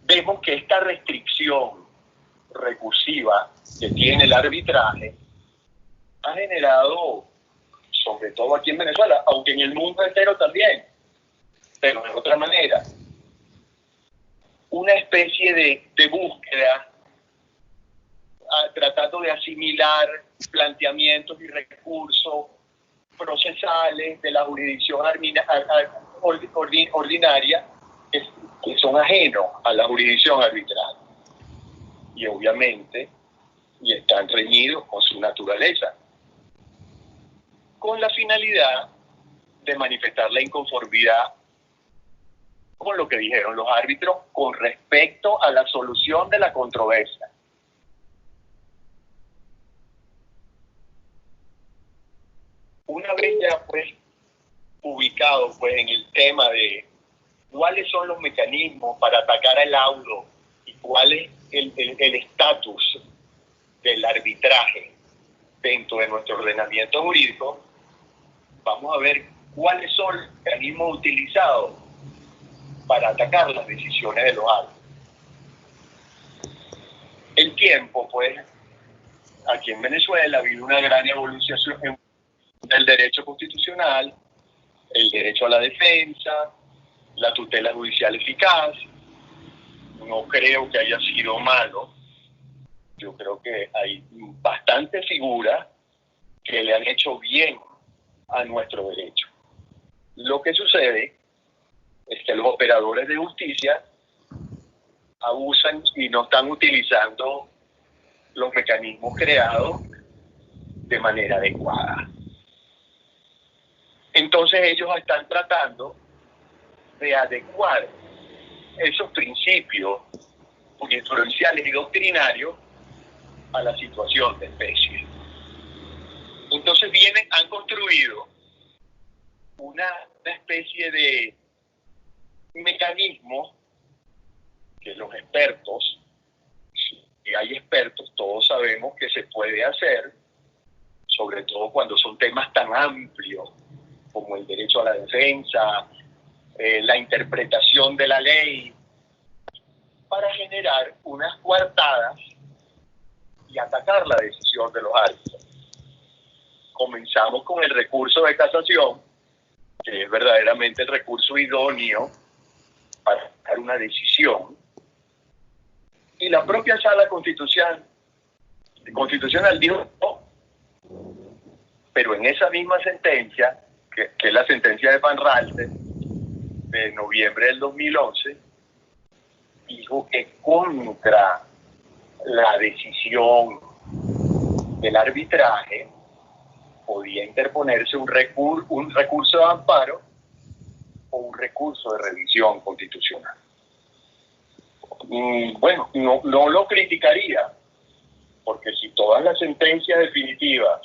Vemos que esta restricción recursiva que tiene el arbitraje ha generado, sobre todo aquí en Venezuela, aunque en el mundo entero también, pero de otra manera, una especie de búsqueda tratando de asimilar planteamientos y recursos procesales de la jurisdicción ordinaria que son ajenos a la jurisdicción arbitral y obviamente y están reñidos con su naturaleza, con la finalidad de manifestar la inconformidad con lo que dijeron los árbitros con respecto a la solución de la controversia. Una vez ya pues ubicado pues en el tema de cuáles son los mecanismos para atacar al laudo y cuál es el estatus del arbitraje dentro de nuestro ordenamiento jurídico, vamos a ver cuáles son los mecanismos utilizados para atacar las decisiones de los árbitros. El tiempo, pues, aquí en Venezuela ha habido una gran evolución del derecho constitucional, el derecho a la defensa, la tutela judicial eficaz. No creo que haya sido malo. Yo creo que hay bastantes figuras que le han hecho bien a nuestro derecho. Lo que sucede es que los operadores de justicia abusan y no están utilizando los mecanismos creados de manera adecuada. Entonces ellos están tratando de adecuar esos principios jurisprudenciales y doctrinarios a la situación de especie. Entonces han construido una especie de mecanismo que los expertos, si hay expertos, todos sabemos que se puede hacer, sobre todo cuando son temas tan amplios como el derecho a la defensa, la interpretación de la ley, para generar unas coartadas y atacar la decisión de los árbitros. Comenzamos con el recurso de casación, que es verdaderamente el recurso idóneo para dar una decisión, y la propia Sala Constitucional dijo no, pero en esa misma sentencia, que es la sentencia de Van Raalte de noviembre del 2011, dijo que contra la decisión del arbitraje podía interponerse un recurso de amparo o un recurso de revisión constitucional. Bueno, no lo criticaría, porque si todas las sentencias definitivas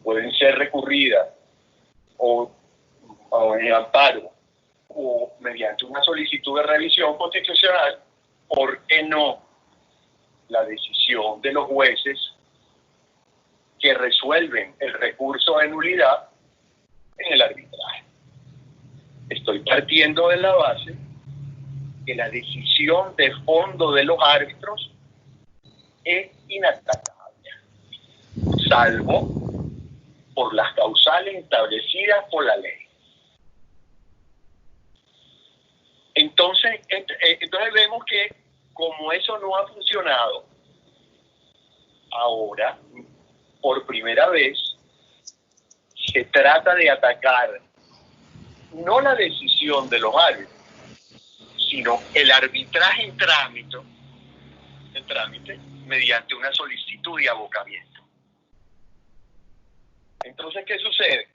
pueden ser recurridas o en amparo o mediante una solicitud de revisión constitucional, ¿por qué no la decisión de los jueces que resuelven el recurso de nulidad en el arbitraje? Estoy partiendo de la base que la decisión de fondo de los árbitros es inatacable, salvo por las causales establecidas por la ley. Entonces vemos que como eso no ha funcionado, ahora, por primera vez, se trata de atacar no la decisión de los árbitros, sino el arbitraje en trámite mediante una solicitud de abocamiento. Entonces, ¿qué sucede?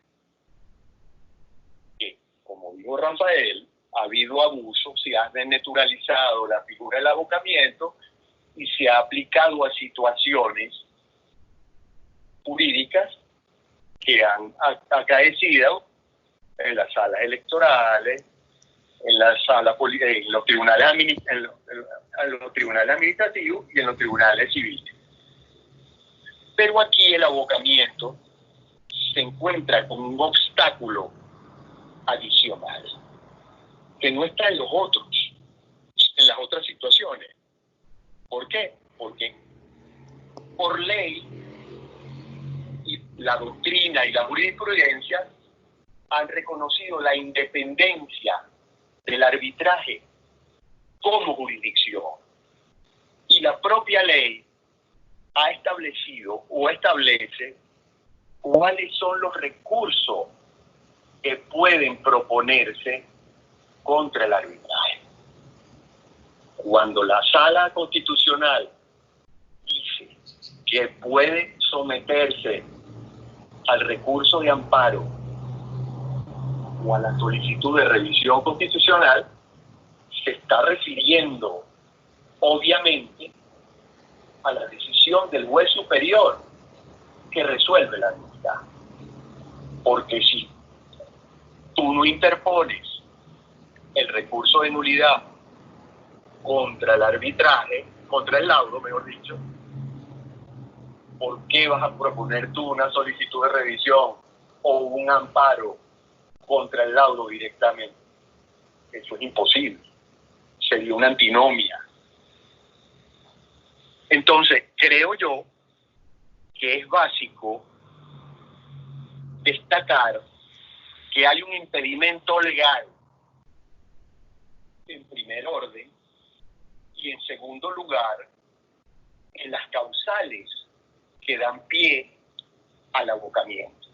Que, como dijo Rafael, ha habido abuso, se ha desnaturalizado la figura del abocamiento y se ha aplicado a situaciones jurídicas que han acaecido en las salas electorales, en los tribunales administrativos y en los tribunales civiles. Pero aquí el abocamiento se encuentra con un obstáculo adicional que no está en las otras situaciones. ¿Por qué? Porque por ley y la doctrina y la jurisprudencia han reconocido la independencia del arbitraje como jurisdicción, y la propia ley ha establecido o establece cuáles son los recursos que pueden proponerse contra el arbitraje. Cuando la Sala Constitucional dice que puede someterse al recurso de amparo o a la solicitud de revisión constitucional se está refiriendo, obviamente, a la decisión del juez superior que resuelve la nulidad. Porque si tú no interpones el recurso de nulidad contra el arbitraje, contra el laudo, mejor dicho, ¿por qué vas a proponer tú una solicitud de revisión o un amparo contra el laudo directamente? Eso es imposible. Sería una antinomia. Entonces, creo yo que es básico destacar que hay un impedimento legal en primer orden y en segundo lugar en las causales que dan pie al abocamiento.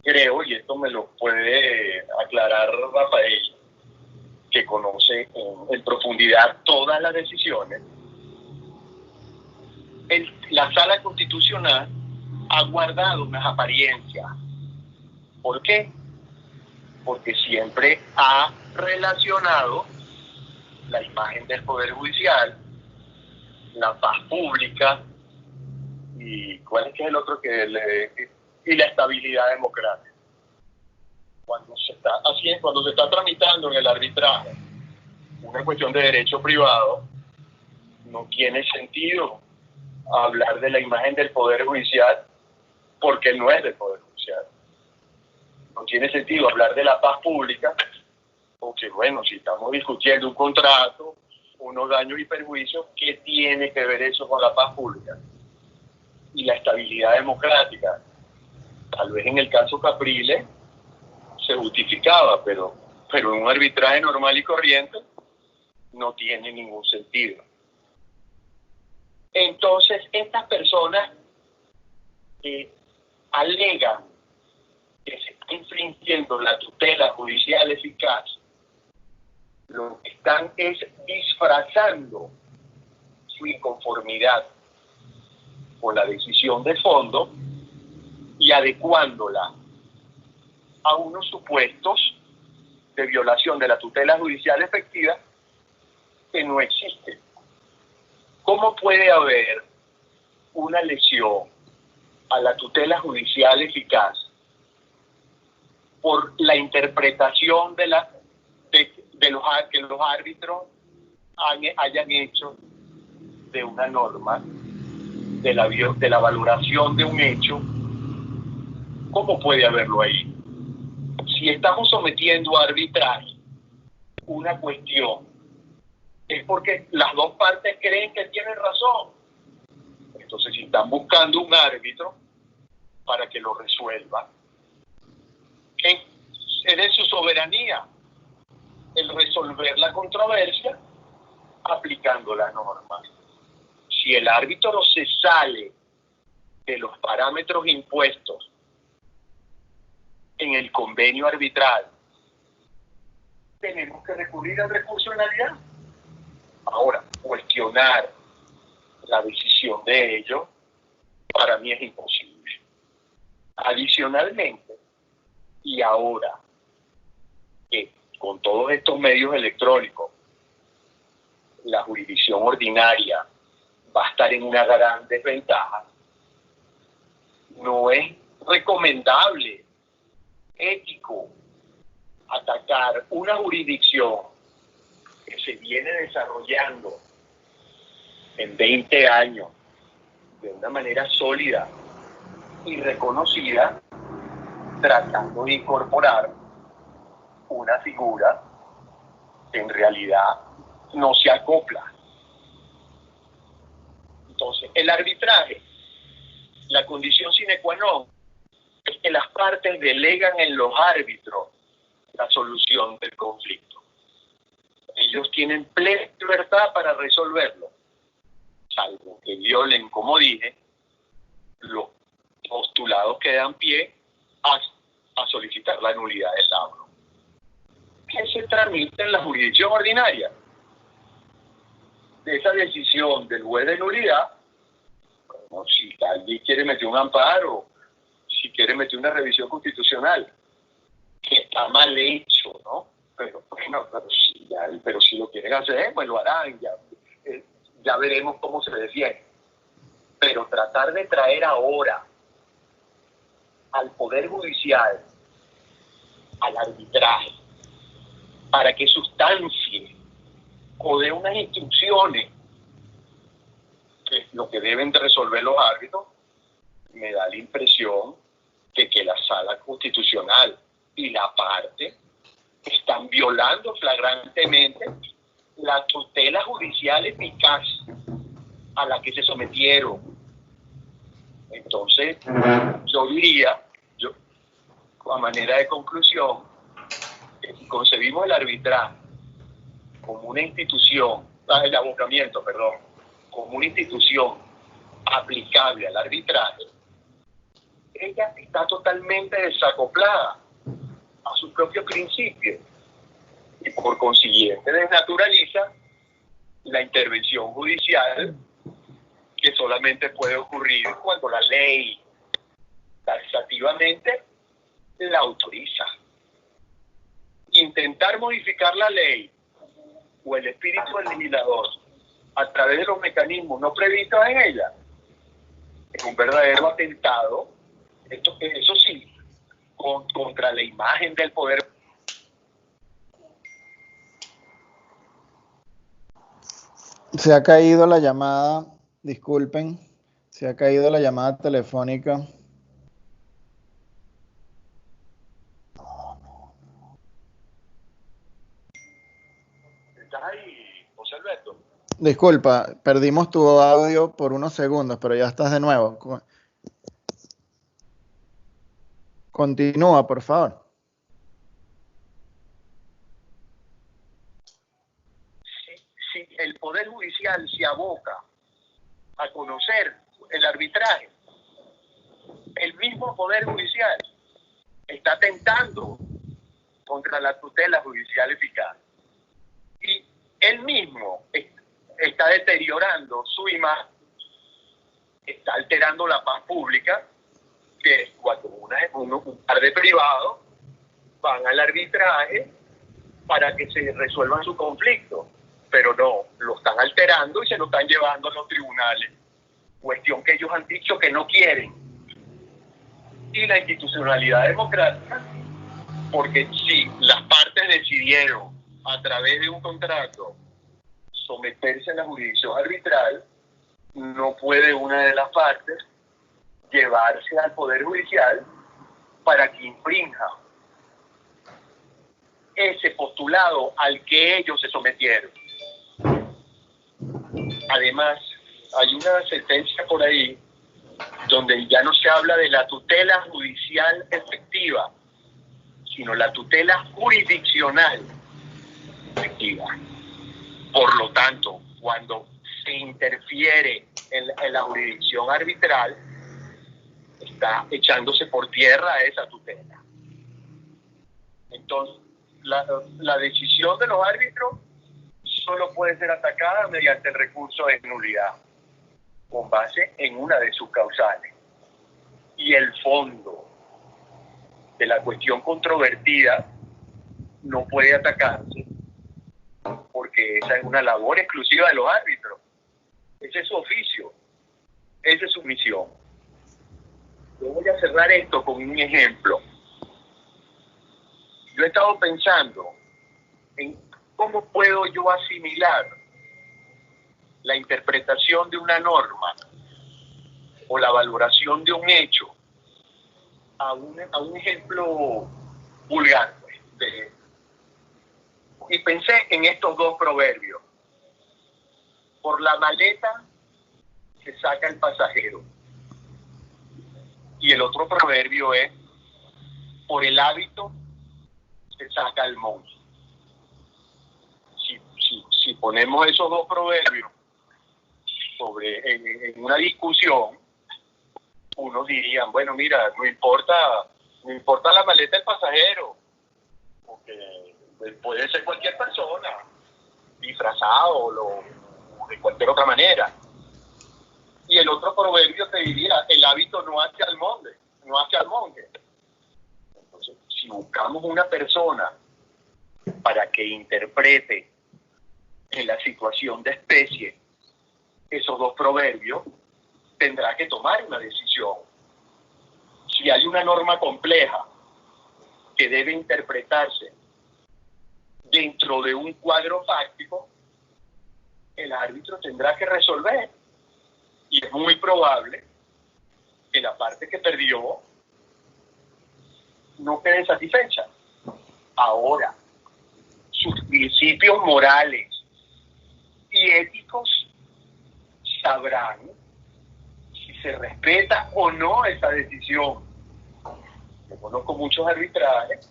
Creo, y esto me lo puede aclarar Rafael, que conoce en profundidad todas las decisiones, la Sala Constitucional ha guardado unas apariencias. ¿Por qué? Porque siempre ha relacionado la imagen del Poder Judicial, la paz pública y ¿cuál es que es el otro y la estabilidad democrática? Cuando se está tramitando en el arbitraje una cuestión de derecho privado, no tiene sentido hablar de la imagen del Poder Judicial porque no es del Poder Judicial. No tiene sentido hablar de la paz pública porque, bueno, si estamos discutiendo un contrato, unos daños y perjuicios, ¿qué tiene que ver eso con la paz pública? Y la estabilidad democrática. Tal vez en el caso Capriles se justificaba, pero en un arbitraje normal y corriente no tiene ningún sentido. Entonces, estas personas alegan que se está infringiendo la tutela judicial eficaz, lo que están es disfrazando su inconformidad con la decisión de fondo y adecuándola a unos supuestos de violación de la tutela judicial efectiva que no existen. ¿Cómo puede haber una lesión a la tutela judicial eficaz por la interpretación que los árbitros hayan hecho de una norma, de la valoración de un hecho? ¿Cómo puede haberlo ahí? Si estamos sometiendo a arbitraje una cuestión, es porque las dos partes creen que tienen razón. Entonces, si están buscando un árbitro para que lo resuelva, es de su soberanía el resolver la controversia aplicando la norma. Si el árbitro se sale de los parámetros impuestos en el convenio arbitral, tenemos que recurrir al recurso de nulidad. Ahora, cuestionar la decisión de ellos, para mí es imposible. Adicionalmente, y ahora que con todos estos medios electrónicos, la jurisdicción ordinaria va a estar en una gran desventaja, no es recomendable, ético, atacar una jurisdicción que se viene desarrollando en 20 años de una manera sólida y reconocida, tratando de incorporar una figura que en realidad no se acopla. Entonces, el arbitraje, la condición sine qua non es que las partes delegan en los árbitros la solución del conflicto. Ellos tienen plena libertad para resolverlo, salvo que violen, como dije, los postulados que dan pie a solicitar la nulidad del laudo, que se tramita en la jurisdicción ordinaria. De esa decisión del juez de nulidad, bueno, si alguien quiere meter un amparo, si quiere meter una revisión constitucional, que está mal hecho, ¿no? Pero bueno, pero si lo quieren hacer, pues lo harán, ya veremos cómo se defiende. Pero tratar de traer ahora al Poder Judicial, al arbitraje, para que sustancie o dé unas instrucciones, que es lo que deben de resolver los árbitros, me da la impresión de que la Sala Constitucional y la parte están violando flagrantemente la tutela judicial eficaz a la que se sometieron. Entonces, yo diría, a manera de conclusión, que si concebimos el arbitraje como una institución, el abocamiento, perdón, como una institución aplicable al arbitraje, ella está totalmente desacoplada a sus propios principios y por consiguiente desnaturaliza la intervención judicial, que solamente puede ocurrir cuando la ley taxativamente la autoriza. Intentar modificar la ley o el espíritu del legislador a través de los mecanismos no previstos en ella es un verdadero atentado, eso sí, contra la imagen del poder. Se ha caído la llamada, disculpen, se ha caído la llamada telefónica. ¿Estás ahí, José Alberto? Disculpa, perdimos tu audio por unos segundos, pero ya estás de nuevo. Continúa, por favor. Si el Poder Judicial se aboca a conocer el arbitraje, el mismo Poder Judicial está atentando contra la tutela judicial eficaz. Y él mismo está deteriorando su imagen, está alterando la paz pública, que es cuando un par de privados van al arbitraje para que se resuelvan su conflicto, pero no, lo están alterando y se lo están llevando a los tribunales, cuestión que ellos han dicho que no quieren. Y la institucionalidad democrática, porque si las partes decidieron a través de un contrato someterse a la jurisdicción arbitral, no puede una de las partes llevarse al Poder Judicial para que infrinja ese postulado al que ellos se sometieron. Además, hay una sentencia por ahí donde ya no se habla de la tutela judicial efectiva, sino la tutela jurisdiccional efectiva. Por lo tanto, cuando se interfiere en la jurisdicción arbitral, está echándose por tierra esa tutela. Entonces, la decisión de los árbitros solo puede ser atacada mediante el recurso de nulidad, con base en una de sus causales. Y el fondo de la cuestión controvertida no puede atacarse, porque esa es una labor exclusiva de los árbitros. Ese es su oficio, esa es su misión. Yo voy a cerrar esto con un ejemplo. Yo he estado pensando en cómo puedo yo asimilar la interpretación de una norma o la valoración de un hecho a un ejemplo vulgar, pues, y pensé en estos dos proverbios. Por la maleta se saca el pasajero. Y el otro proverbio es, por el hábito se saca el monje. Si ponemos esos dos proverbios en una discusión, unos dirían, bueno, mira, no importa la maleta del pasajero, porque puede ser cualquier persona, disfrazado o de cualquier otra manera. Y el otro proverbio te diría, el hábito no hace al monje. Entonces, si buscamos colocamos una persona para que interprete en la situación de especie esos dos proverbios, tendrá que tomar una decisión. Si hay una norma compleja que debe interpretarse dentro de un cuadro fáctico, el árbitro tendrá que resolver. Y es muy probable que la parte que perdió no quede satisfecha. Ahora, sus principios morales y éticos sabrán si se respeta o no esa decisión. Yo conozco muchos arbitrajes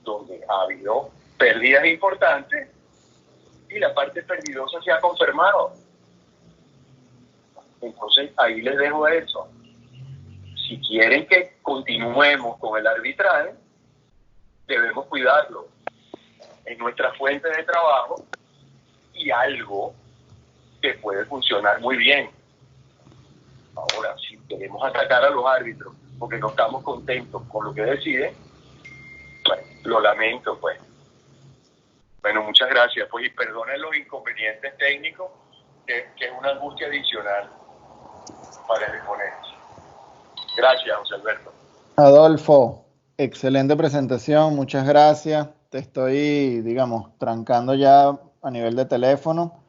donde ha habido pérdidas importantes y la parte perdidosa se ha confirmado. Entonces, ahí les dejo eso. Si quieren que continuemos con el arbitraje, debemos cuidarlo. Es nuestra fuente de trabajo y algo que puede funcionar muy bien. Ahora, si queremos atacar a los árbitros porque no estamos contentos con lo que deciden, pues, lo lamento, pues. Bueno, muchas gracias, pues, y perdonen los inconvenientes técnicos, que es una angustia adicional para el ponente. Gracias, José Alberto. Adolfo, excelente presentación, muchas gracias. Te estoy, digamos, trancando ya a nivel de teléfono.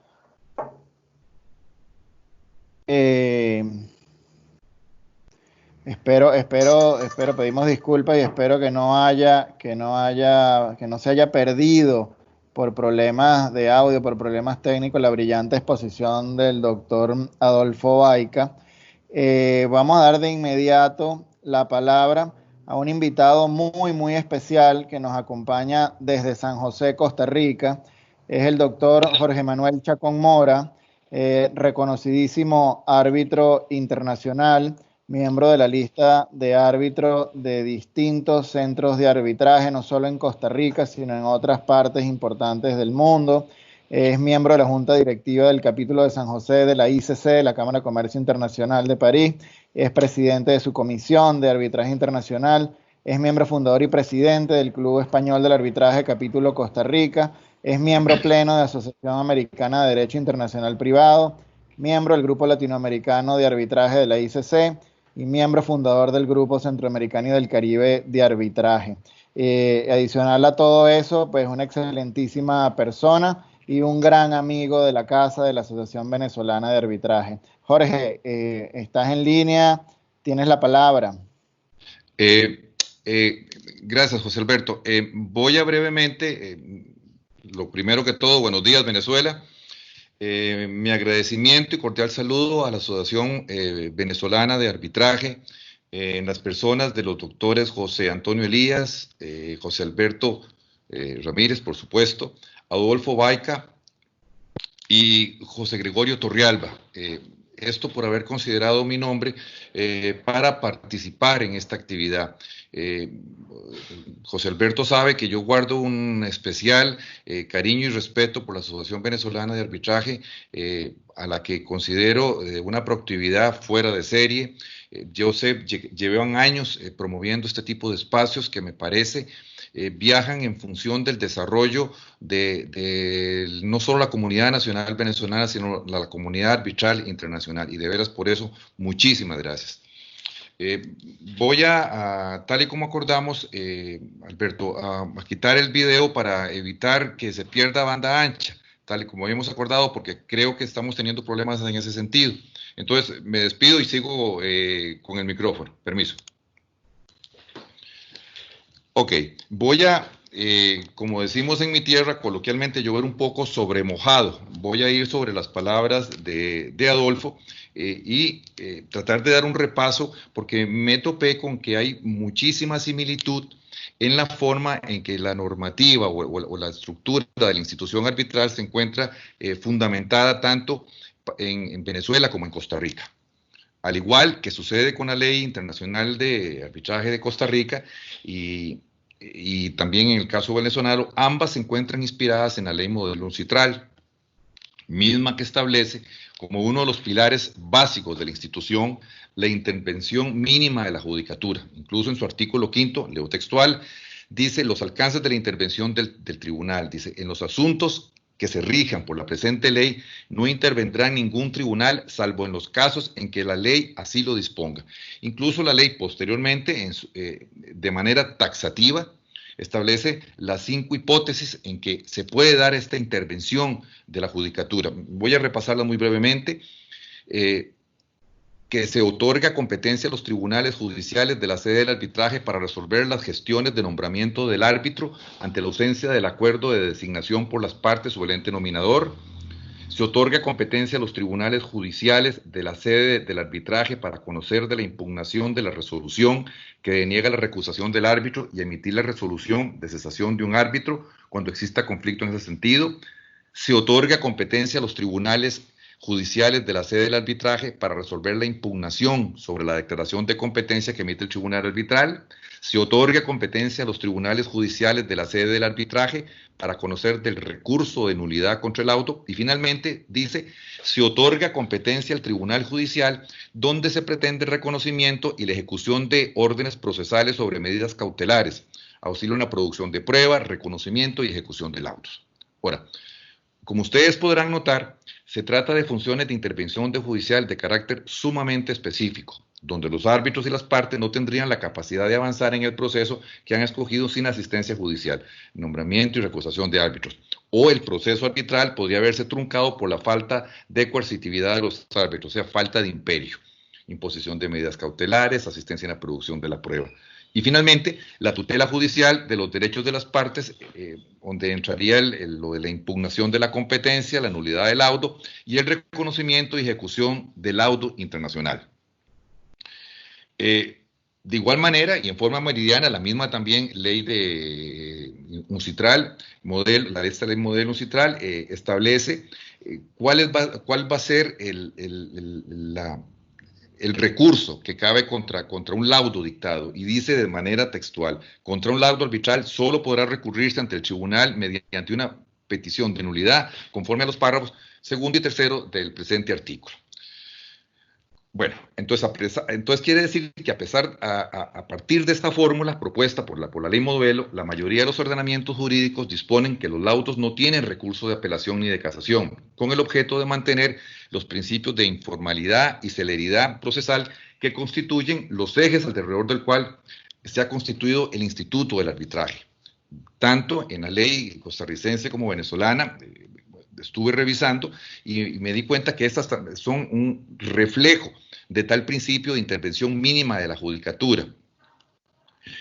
Pedimos disculpas y espero que no se haya perdido por problemas de audio, por problemas técnicos, la brillante exposición del doctor Adolfo Baica. Vamos a dar de inmediato la palabra a un invitado muy, muy especial que nos acompaña desde San José, Costa Rica. Es el doctor Jorge Manuel Chacón Mora, reconocidísimo árbitro internacional, miembro de la lista de árbitros de distintos centros de arbitraje, no solo en Costa Rica, sino en otras partes importantes del mundo. Es miembro de la Junta Directiva del capítulo de San José de la ICC, de la Cámara de Comercio Internacional de París. Es presidente de su comisión de arbitraje internacional. Es miembro fundador y presidente del Club Español del Arbitraje, capítulo Costa Rica. Es miembro pleno de la Asociación Americana de Derecho Internacional Privado. Miembro del Grupo Latinoamericano de Arbitraje de la ICC. Y miembro fundador del Grupo Centroamericano y del Caribe de Arbitraje. Adicional a todo eso, pues una excelentísima persona y un gran amigo de la casa de la Asociación Venezolana de Arbitraje. Jorge, estás en línea, tienes la palabra. Gracias, José Alberto. Voy a brevemente, lo primero que todo, buenos días, Venezuela. Mi agradecimiento y cordial saludo a la Asociación Venezolana de Arbitraje, en las personas de los doctores José Antonio Elías, José Alberto Ramírez, por supuesto, Adolfo Baica y José Gregorio Torrealba. Esto por haber considerado mi nombre para participar en esta actividad. José Alberto sabe que yo guardo un especial cariño y respeto por la Asociación Venezolana de Arbitraje, a la que considero una proactividad fuera de serie. Llevan años promoviendo este tipo de espacios que me parece viajan en función del desarrollo de no solo la comunidad nacional venezolana, sino la comunidad arbitral internacional. Y de veras, por eso, muchísimas gracias. Voy tal y como acordamos, Alberto, a quitar el video para evitar que se pierda banda ancha, tal y como habíamos acordado, porque creo que estamos teniendo problemas en ese sentido. Entonces, me despido y sigo con el micrófono. Permiso. Ok, voy a, como decimos en mi tierra, coloquialmente llover un poco sobre mojado. Voy a ir sobre las palabras de Adolfo y tratar de dar un repaso, porque me topé con que hay muchísima similitud en la forma en que la normativa o la estructura de la institución arbitral se encuentra fundamentada tanto en Venezuela como en Costa Rica. Al igual que sucede con la Ley Internacional de Arbitraje de Costa Rica y también en el caso venezolano, ambas se encuentran inspiradas en la Ley Modelo UNCITRAL, misma que establece como uno de los pilares básicos de la institución la intervención mínima de la judicatura. Incluso en su artículo 5º, leo textual, dice los alcances de la intervención del tribunal. Dice, en los asuntos que se rijan por la presente ley, no intervendrá ningún tribunal, salvo en los casos en que la ley así lo disponga. Incluso la ley posteriormente, de manera taxativa, establece las 5 hipótesis en que se puede dar esta intervención de la judicatura. Voy a repasarla muy brevemente. Que se otorga competencia a los tribunales judiciales de la sede del arbitraje para resolver las gestiones de nombramiento del árbitro ante la ausencia del acuerdo de designación por las partes o el ente nominador. Se otorga competencia a los tribunales judiciales de la sede del arbitraje para conocer de la impugnación de la resolución que deniega la recusación del árbitro y emitir la resolución de cesación de un árbitro cuando exista conflicto en ese sentido. Se otorga competencia a los tribunales judiciales de la sede del arbitraje para resolver la impugnación sobre la declaración de competencia que emite el tribunal arbitral. Se otorga competencia a los tribunales judiciales de la sede del arbitraje para conocer del recurso de nulidad contra el auto. Y finalmente, dice, se otorga competencia al tribunal judicial donde se pretende el reconocimiento y la ejecución de órdenes procesales sobre medidas cautelares, auxilio en la producción de pruebas, reconocimiento y ejecución de laudos. Ahora, como ustedes podrán notar, se trata de funciones de intervención judicial de carácter sumamente específico, donde los árbitros y las partes no tendrían la capacidad de avanzar en el proceso que han escogido sin asistencia judicial, nombramiento y recusación de árbitros. O el proceso arbitral podría haberse truncado por la falta de coercitividad de los árbitros, o sea, falta de imperio, imposición de medidas cautelares, asistencia en la producción de la prueba. Y finalmente, la tutela judicial de los derechos de las partes, donde entraría lo de la impugnación de la competencia, la nulidad del laudo y el reconocimiento y ejecución del laudo internacional. De igual manera, y en forma meridiana, la misma también ley de UNCITRAL, esta ley modelo UNCITRAL, establece cuál va a ser el recurso que cabe contra un laudo dictado, y dice de manera textual, contra un laudo arbitral solo podrá recurrirse ante el tribunal mediante una petición de nulidad conforme a los párrafos 2 y 3 del presente artículo. Bueno, entonces quiere decir que a partir de esta fórmula propuesta por la ley modelo, la mayoría de los ordenamientos jurídicos disponen que los laudos no tienen recurso de apelación ni de casación, con el objeto de mantener los principios de informalidad y celeridad procesal que constituyen los ejes alrededor del cual se ha constituido el instituto del arbitraje. Tanto en la ley costarricense como venezolana, estuve revisando y me di cuenta que estas son un reflejo de tal principio de intervención mínima de la judicatura,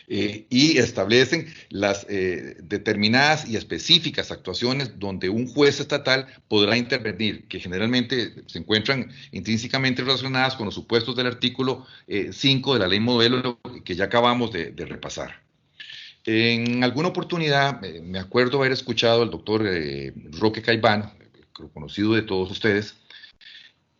y establecen las determinadas y específicas actuaciones donde un juez estatal podrá intervenir, que generalmente se encuentran intrínsecamente relacionadas con los supuestos del artículo 5 de la ley modelo que ya acabamos de repasar. En alguna oportunidad me acuerdo haber escuchado al doctor Roque Caivano, conocido de todos ustedes,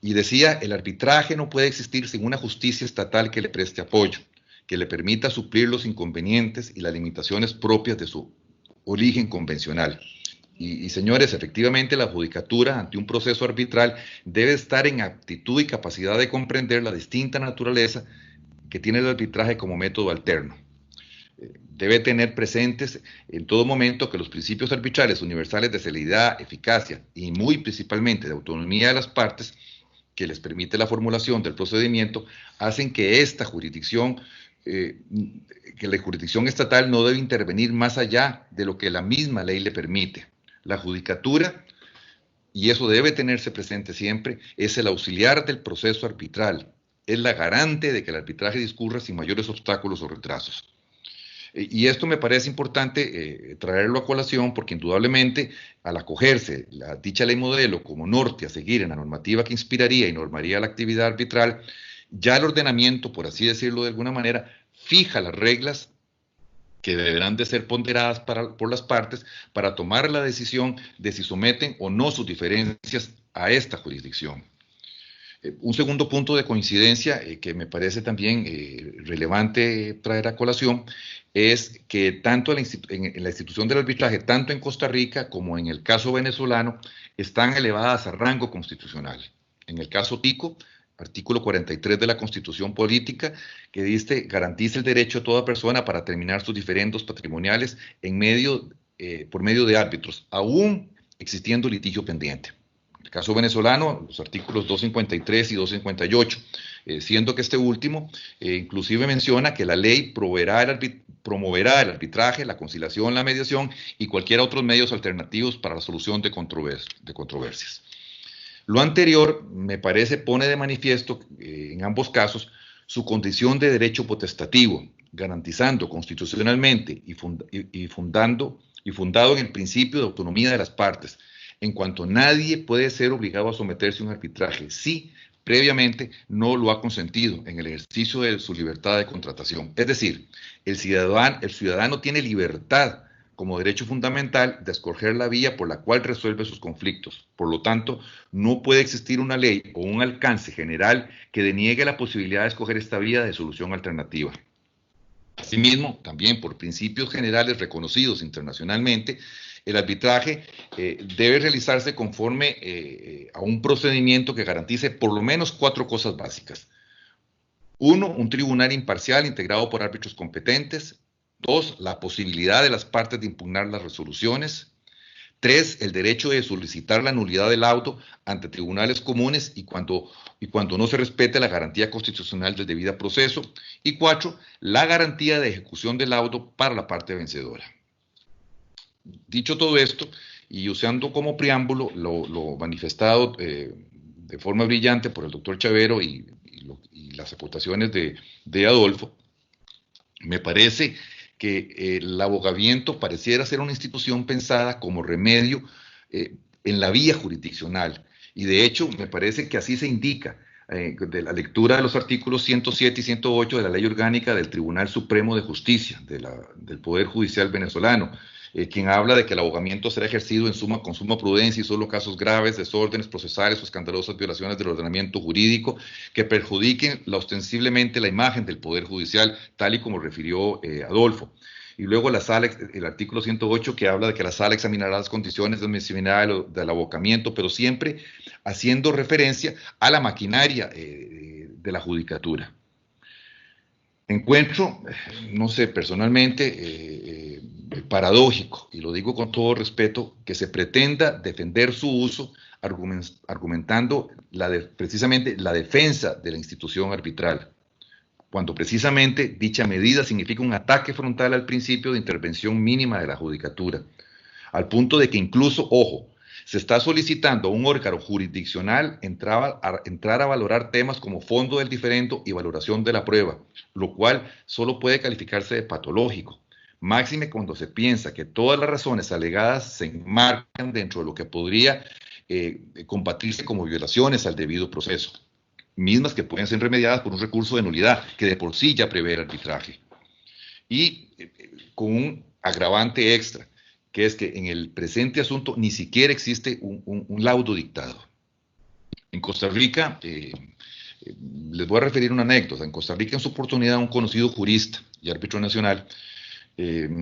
y decía, el arbitraje no puede existir sin una justicia estatal que le preste apoyo, que le permita suplir los inconvenientes y las limitaciones propias de su origen convencional. Y señores, efectivamente la judicatura ante un proceso arbitral debe estar en aptitud y capacidad de comprender la distinta naturaleza que tiene el arbitraje como método alterno. Debe tener presentes en todo momento que los principios arbitrales universales de celeridad, eficacia y muy principalmente de autonomía de las partes que les permite la formulación del procedimiento hacen que esta jurisdicción, que la jurisdicción estatal no debe intervenir más allá de lo que la misma ley le permite. La judicatura, y eso debe tenerse presente siempre, es el auxiliar del proceso arbitral, es la garante de que el arbitraje discurra sin mayores obstáculos o retrasos. Y esto me parece importante traerlo a colación porque indudablemente al acogerse la dicha ley modelo como norte a seguir en la normativa que inspiraría y normaría la actividad arbitral, ya el ordenamiento, por así decirlo de alguna manera, fija las reglas que deberán de ser ponderadas por las partes para tomar la decisión de si someten o no sus diferencias a esta jurisdicción. Un segundo punto de coincidencia que me parece también relevante traer a colación es que tanto en la institución del arbitraje, tanto en Costa Rica como en el caso venezolano, están elevadas a rango constitucional. En el caso tico, artículo 43 de la Constitución Política, que dice, garantiza el derecho a toda persona para terminar sus diferendos patrimoniales por medio de árbitros, aún existiendo litigio pendiente. En el caso venezolano, los artículos 253 y 258, siendo que este último inclusive menciona que la ley promoverá el arbitraje, la conciliación, la mediación y cualquier otros medios alternativos para la solución de controversias. Lo anterior, me parece, pone de manifiesto en ambos casos su condición de derecho potestativo, garantizando constitucionalmente y fundado en el principio de autonomía de las partes, en cuanto nadie puede ser obligado a someterse a un arbitraje si previamente no lo ha consentido en el ejercicio de su libertad de contratación. Es decir, el ciudadano tiene libertad como derecho fundamental de escoger la vía por la cual resuelve sus conflictos. Por lo tanto, no puede existir una ley o un alcance general que deniegue la posibilidad de escoger esta vía de solución alternativa. Asimismo, también por principios generales reconocidos internacionalmente, el arbitraje debe realizarse conforme a un procedimiento que garantice por lo menos 4 cosas básicas. 1, un tribunal imparcial integrado por árbitros competentes. 2, la posibilidad de las partes de impugnar las resoluciones. 3, el derecho de solicitar la nulidad del auto ante tribunales comunes y cuando no se respete la garantía constitucional del debido proceso. Y 4, la garantía de ejecución del auto para la parte vencedora. Dicho todo esto, y usando como preámbulo lo manifestado de forma brillante por el doctor Chavero y las aportaciones de Adolfo, me parece que el abogamiento pareciera ser una institución pensada como remedio en la vía jurisdiccional, y de hecho me parece que así se indica de la lectura de los artículos 107 y 108 de la Ley Orgánica del Tribunal Supremo de Justicia del Poder Judicial venezolano, quien habla de que el abogamiento será ejercido con suma prudencia y solo casos graves, desórdenes procesales o escandalosas violaciones del ordenamiento jurídico que perjudiquen ostensiblemente la imagen del Poder Judicial, tal y como refirió Adolfo. Y luego el artículo 108, que habla de que la sala examinará las condiciones de admisibilidad del abocamiento, pero siempre haciendo referencia a la maquinaria de la judicatura. Encuentro, no sé, personalmente paradójico, y lo digo con todo respeto, que se pretenda defender su uso argumentando precisamente la defensa de la institución arbitral, cuando precisamente dicha medida significa un ataque frontal al principio de intervención mínima de la judicatura, al punto de que incluso, ojo, se está solicitando a un órgano jurisdiccional entrar a valorar temas como fondo del diferendo y valoración de la prueba, lo cual solo puede calificarse de patológico, máxime cuando se piensa que todas las razones alegadas se enmarcan dentro de lo que podría combatirse como violaciones al debido proceso, mismas que pueden ser remediadas por un recurso de nulidad que de por sí ya prevé el arbitraje. Y con un agravante extra, que es que en el presente asunto ni siquiera existe un laudo dictado. En Costa Rica, les voy a referir una anécdota. En Costa Rica, en su oportunidad, un conocido jurista y árbitro nacional,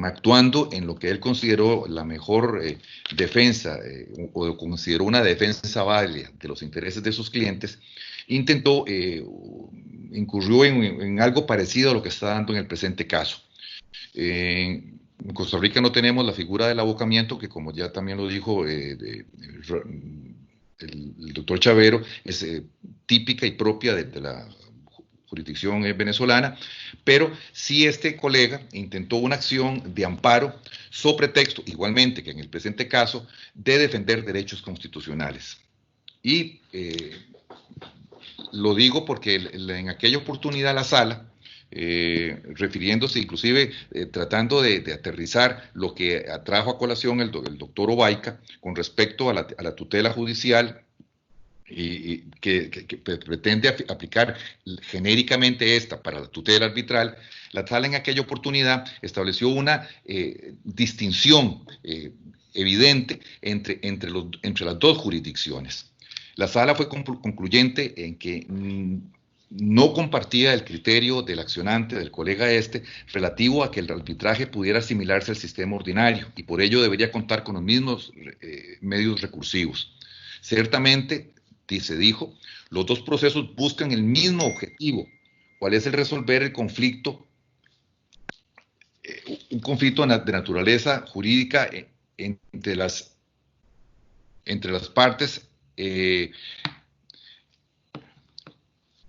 actuando en lo que él consideró la mejor defensa, o consideró una defensa válida de los intereses de sus clientes, incurrió en algo parecido a lo que está dando en el presente caso. En Costa Rica no tenemos la figura del abocamiento, que como ya también lo dijo el doctor Chavero, es típica y propia de la jurisdicción venezolana, pero sí este colega intentó una acción de amparo sobre pretexto, igualmente que en el presente caso, de defender derechos constitucionales. Y lo digo porque en aquella oportunidad la sala, refiriéndose inclusive, tratando de aterrizar lo que atrajo a colación el doctor Obaica con respecto a la tutela judicial, y que pretende aplicar genéricamente esta para la tutela arbitral, la sala en aquella oportunidad estableció una distinción evidente entre las dos jurisdicciones. La sala fue concluyente en que no compartía el criterio del accionante, del colega relativo a que el arbitraje pudiera asimilarse al sistema ordinario y por ello debería contar con los mismos medios recursivos. Ciertamente se dijo, los dos procesos buscan el mismo objetivo. ¿Cuál es el resolver el conflicto? Un conflicto de naturaleza jurídica entre las partes.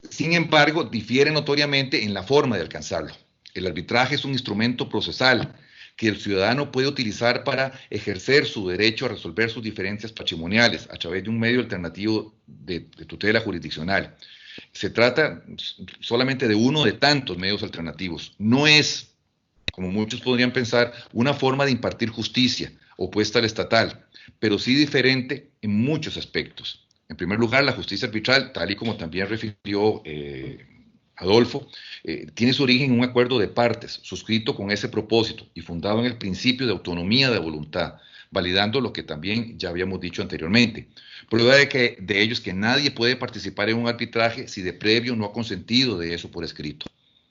Sin embargo, difiere notoriamente en la forma de alcanzarlo. El arbitraje es un instrumento procesal que el ciudadano puede utilizar para ejercer su derecho a resolver sus diferencias patrimoniales a través de un medio alternativo de tutela jurisdiccional. Se trata solamente de uno de tantos medios alternativos. No es, como muchos podrían pensar, una forma de impartir justicia opuesta al estatal, pero sí diferente en muchos aspectos. En primer lugar, la justicia arbitral, tal y como también refirió Adolfo, tiene su origen en un acuerdo de partes, suscrito con ese propósito y fundado en el principio de autonomía de voluntad, validando lo que también ya habíamos dicho anteriormente. Prueba de ello es que nadie puede participar en un arbitraje si de previo no ha consentido de eso por escrito.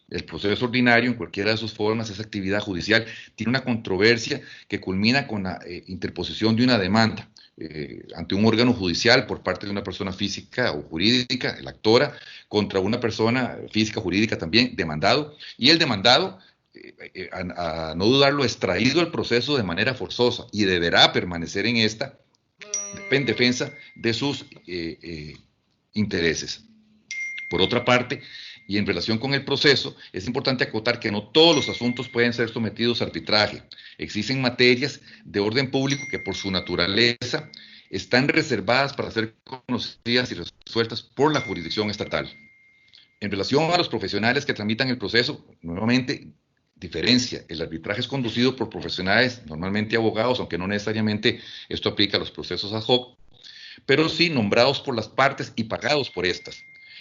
El proceso ordinario, en cualquiera de sus formas, esa actividad judicial, tiene una controversia que culmina con la interposición de una demanda ante un órgano judicial por parte de una persona física o jurídica, la actora, contra una persona física o jurídica también, demandado, y el demandado, a no dudarlo, extraído al proceso de manera forzosa y deberá permanecer en esta en defensa de sus intereses. Por otra parte, y en relación con el proceso, es importante acotar que no todos los asuntos pueden ser sometidos a arbitraje. Existen materias de orden público que por su naturaleza están reservadas para ser conocidas y resueltas por la jurisdicción estatal. En relación a los profesionales que tramitan el proceso, nuevamente, diferencia. El arbitraje es conducido por profesionales, normalmente abogados, aunque no necesariamente esto aplica a los procesos ad hoc, pero sí nombrados por las partes y pagados por estas.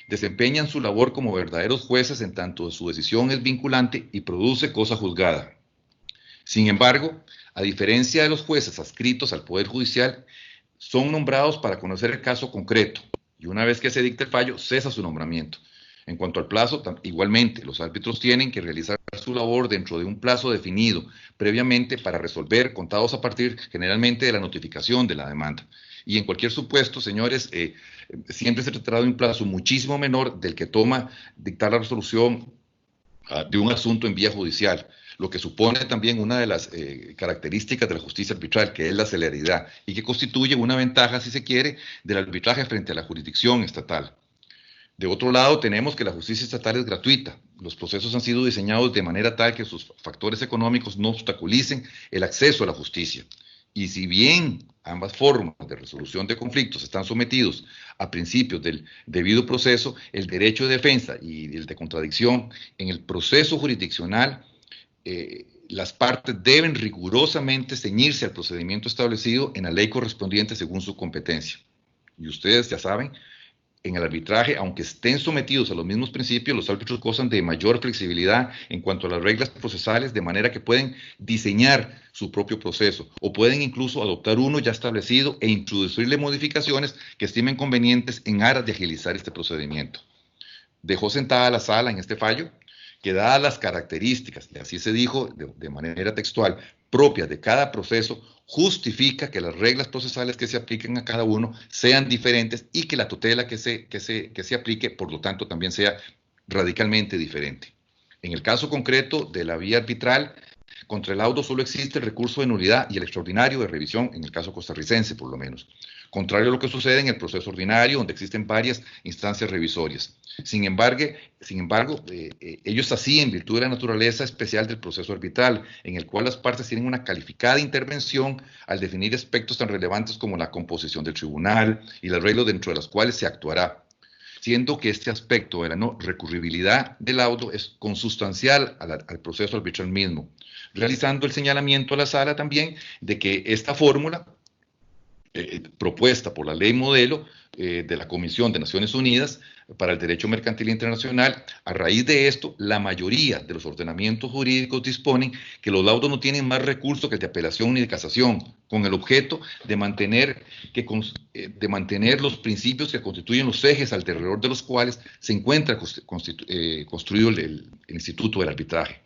Desempeñan su labor como verdaderos jueces en tanto su decisión es vinculante y produce cosa juzgada. Sin embargo, a diferencia de los jueces adscritos al Poder Judicial, son nombrados para conocer el caso concreto y una vez que se dicta el fallo, cesa su nombramiento. En cuanto al plazo, igualmente, los árbitros tienen que realizar su labor dentro de un plazo definido previamente para resolver, contados a partir generalmente de la notificación de la demanda. Y en cualquier supuesto, señores, siempre se tratará de un plazo muchísimo menor del que toma dictar la resolución de un asunto en vía judicial, lo que supone también una de las características de la justicia arbitral, que es la celeridad, y que constituye una ventaja, si se quiere, del arbitraje frente a la jurisdicción estatal. De otro lado, tenemos que la justicia estatal es gratuita. Los procesos han sido diseñados de manera tal que sus factores económicos no obstaculicen el acceso a la justicia. Y si bien ambas formas de resolución de conflictos están sometidos a principios del debido proceso, el derecho de defensa y el de contradicción en el proceso jurisdiccional, las partes deben rigurosamente ceñirse al procedimiento establecido en la ley correspondiente según su competencia. Y ustedes ya saben, en el arbitraje, aunque estén sometidos a los mismos principios, los árbitros gozan de mayor flexibilidad en cuanto a las reglas procesales, de manera que pueden diseñar su propio proceso o pueden incluso adoptar uno ya establecido e introducirle modificaciones que estimen convenientes en aras de agilizar este procedimiento. Dejó sentada la sala en este fallo que, dadas las características, y así se dijo de manera textual, propias de cada proceso, justifica que las reglas procesales que se apliquen a cada uno sean diferentes y que la tutela que se aplique, por lo tanto, también sea radicalmente diferente. En el caso concreto de la vía arbitral, contra el laudo solo existe el recurso de nulidad y el extraordinario de revisión, en el caso costarricense por lo menos, contrario a lo que sucede en el proceso ordinario, donde existen varias instancias revisorias. Sin embargo, ellos así en virtud de la naturaleza especial del proceso arbitral, en el cual las partes tienen una calificada intervención al definir aspectos tan relevantes como la composición del tribunal y las reglas dentro de las cuales se actuará, siendo que este aspecto de la no recurribilidad del laudo es consustancial al proceso arbitral mismo, realizando el señalamiento a la sala también de que esta fórmula propuesta por la ley modelo de la Comisión de Naciones Unidas para el Derecho Mercantil Internacional, a raíz de esto, la mayoría de los ordenamientos jurídicos disponen que los laudos no tienen más recurso que el de apelación ni de casación, con el objeto de mantener los principios que constituyen los ejes alrededor de los cuales se encuentra construido el instituto del arbitraje.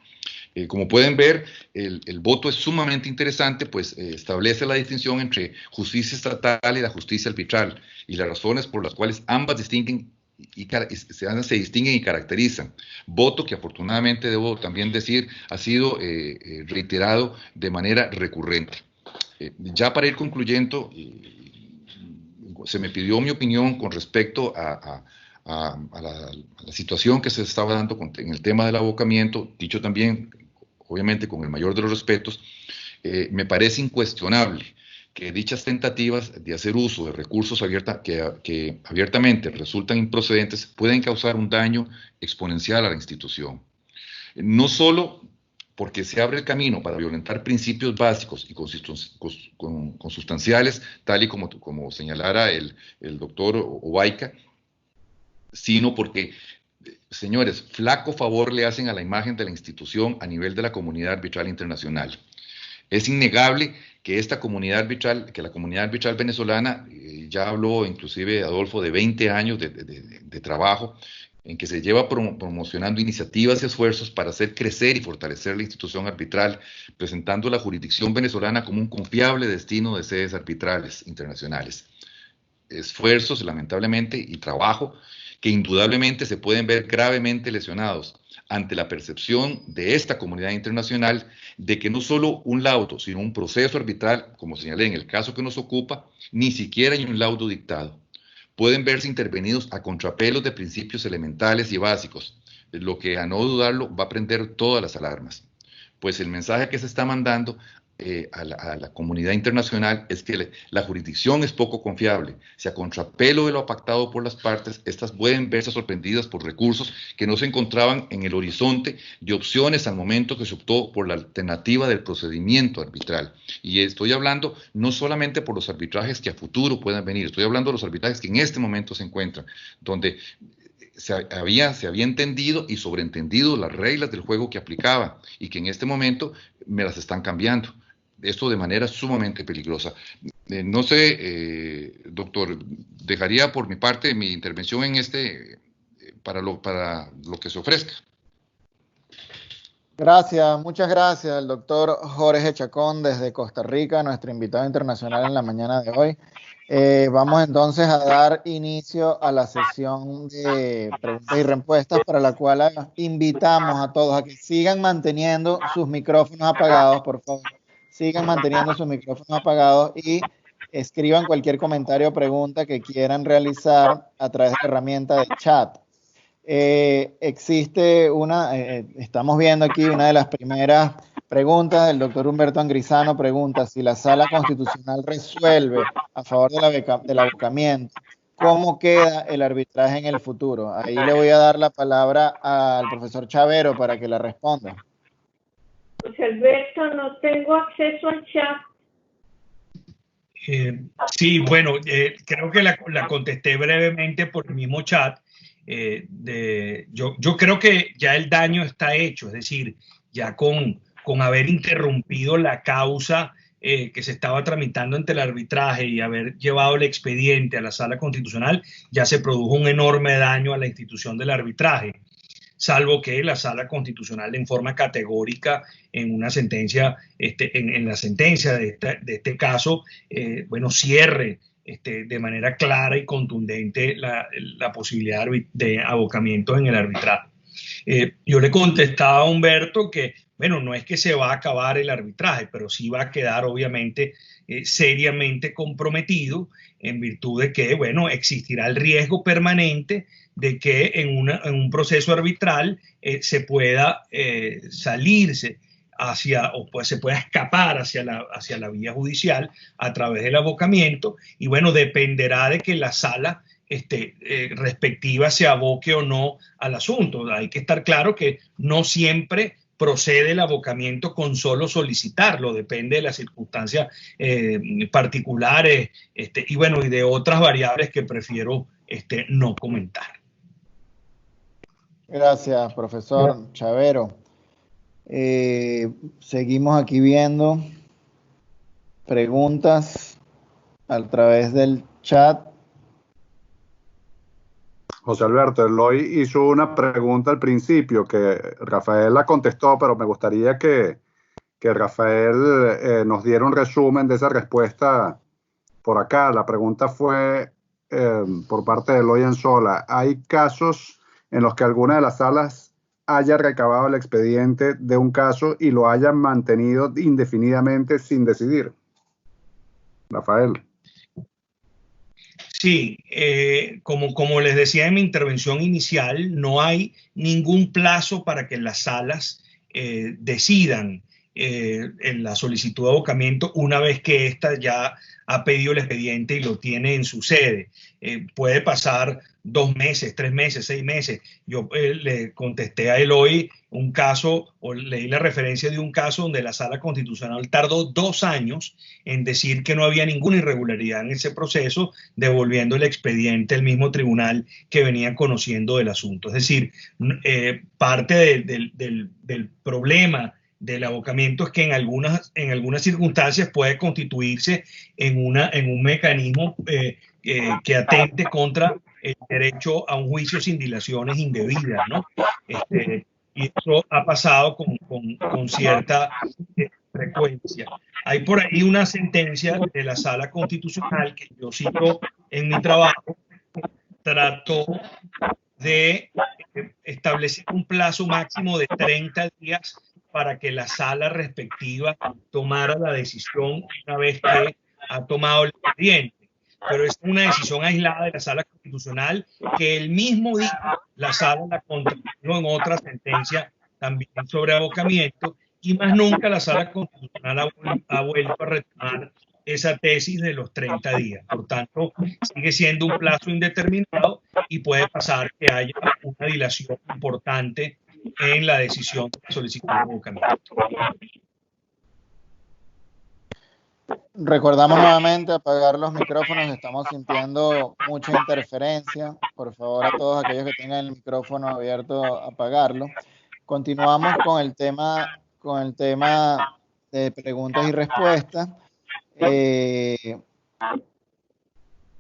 Como pueden ver, el voto es sumamente interesante, pues establece la distinción entre justicia estatal y la justicia arbitral, y las razones por las cuales ambas distinguen se distinguen y caracterizan. Voto que afortunadamente, debo también decir, ha sido reiterado de manera recurrente. Ya para ir concluyendo, se me pidió mi opinión con respecto a la situación que se estaba dando en el tema del abocamiento, dicho también, obviamente, con el mayor de los respetos. Me parece incuestionable que dichas tentativas de hacer uso de recursos que abiertamente resultan improcedentes pueden causar un daño exponencial a la institución. No solo porque se abre el camino para violentar principios básicos y consustanciales, tal y como señalara el doctor Obaica, sino porque, señores, flaco favor le hacen a la imagen de la institución a nivel de la comunidad arbitral internacional. Es innegable que la comunidad arbitral venezolana, ya habló inclusive Adolfo de 20 años de trabajo, en que se lleva promocionando iniciativas y esfuerzos para hacer crecer y fortalecer la institución arbitral, presentando la jurisdicción venezolana como un confiable destino de sedes arbitrales internacionales. Esfuerzos, lamentablemente, y trabajo que indudablemente se pueden ver gravemente lesionados ante la percepción de esta comunidad internacional de que no solo un laudo, sino un proceso arbitral, como señalé en el caso que nos ocupa, ni siquiera hay un laudo dictado. Pueden verse intervenidos a contrapelos de principios elementales y básicos, lo que, a no dudarlo, va a prender todas las alarmas. Pues el mensaje que se está mandando a la comunidad internacional es que la jurisdicción es poco confiable. Si a contrapelo de lo pactado por las partes, estas pueden verse sorprendidas por recursos que no se encontraban en el horizonte de opciones al momento que se optó por la alternativa del procedimiento arbitral. Y estoy hablando no solamente por los arbitrajes que a futuro puedan venir, estoy hablando de los arbitrajes que en este momento se encuentran, donde se había entendido y sobreentendido las reglas del juego que aplicaba y que en este momento me las están cambiando. Esto de manera sumamente peligrosa. No sé, doctor, dejaría por mi parte mi intervención en para lo que se ofrezca. Gracias, muchas gracias al doctor Jorge Chacón desde Costa Rica, nuestro invitado internacional en la mañana de hoy. Vamos entonces a dar inicio a la sesión de preguntas y respuestas, para la cual invitamos a todos a que sigan manteniendo sus micrófonos apagados, por favor. Sigan manteniendo sus micrófonos apagados y escriban cualquier comentario o pregunta que quieran realizar a través de la herramienta de chat. Estamos viendo aquí una de las primeras preguntas. El doctor Humberto Angrisano pregunta: si la Sala Constitucional resuelve a favor del abocamiento, ¿cómo queda el arbitraje en el futuro? Ahí le voy a dar la palabra al profesor Chavero para que la responda. José Alberto, no tengo acceso al chat. Sí, bueno, creo que la contesté brevemente por el mismo chat. Yo creo que ya el daño está hecho, es decir, ya con haber interrumpido la causa que se estaba tramitando ante el arbitraje y haber llevado el expediente a la Sala Constitucional, ya se produjo un enorme daño a la institución del arbitraje, salvo que la Sala Constitucional, en forma categórica, en una sentencia, en la sentencia de este caso, cierre de manera clara y contundente la posibilidad de abocamiento en el arbitraje. Yo le contestaba a Humberto que, bueno, no es que se va a acabar el arbitraje, pero sí va a quedar obviamente seriamente comprometido, en virtud de que, bueno, existirá el riesgo permanente de que en un proceso arbitral se pueda salirse se pueda escapar hacia la vía judicial a través del abocamiento, y bueno, dependerá de que la sala respectiva se aboque o no al asunto. Hay que estar claro que no siempre procede el abocamiento con solo solicitarlo, depende de las circunstancias particulares y de otras variables que prefiero no comentar. Gracias, profesor Chavero. Seguimos aquí viendo preguntas a través del chat. José Alberto, Eloy hizo una pregunta al principio que Rafael la contestó, pero me gustaría que Rafael nos diera un resumen de esa respuesta por acá. La pregunta fue por parte de Eloy Anzola. ¿Hay casos en los que alguna de las salas haya recabado el expediente de un caso y lo hayan mantenido indefinidamente sin decidir? Rafael. Sí, como les decía en mi intervención inicial, no hay ningún plazo para que las salas decidan en la solicitud de abocamiento una vez que ésta ya ha pedido el expediente y lo tiene en su sede. Puede pasar 2 meses, 3 meses, 6 meses. Yo le contesté a Eloy un caso, o leí la referencia de un caso donde la Sala Constitucional tardó 2 años en decir que no había ninguna irregularidad en ese proceso, devolviendo el expediente al mismo tribunal que venía conociendo del asunto. Es decir, parte del problema del abocamiento es que en algunas circunstancias puede constituirse en un mecanismo que atente contra el derecho a un juicio sin dilaciones indebidas, ¿no? Y eso ha pasado con cierta frecuencia. Hay por ahí una sentencia de la Sala Constitucional que yo cito en mi trabajo, trató de establecer un plazo máximo de 30 días para que la sala respectiva tomara la decisión una vez que ha tomado el expediente. Pero es una decisión aislada de la Sala Constitucional que el mismo día la sala la contradijo en otra sentencia también sobre abocamiento, y más nunca la Sala Constitucional ha vuelto a retomar esa tesis de los 30 días. Por tanto, sigue siendo un plazo indeterminado y puede pasar que haya una dilación importante en la decisión de solicitud de abocamiento. Recordamos nuevamente apagar los micrófonos, estamos sintiendo mucha interferencia. Por favor, a todos aquellos que tengan el micrófono abierto, apagarlo. Continuamos con el tema de preguntas y respuestas.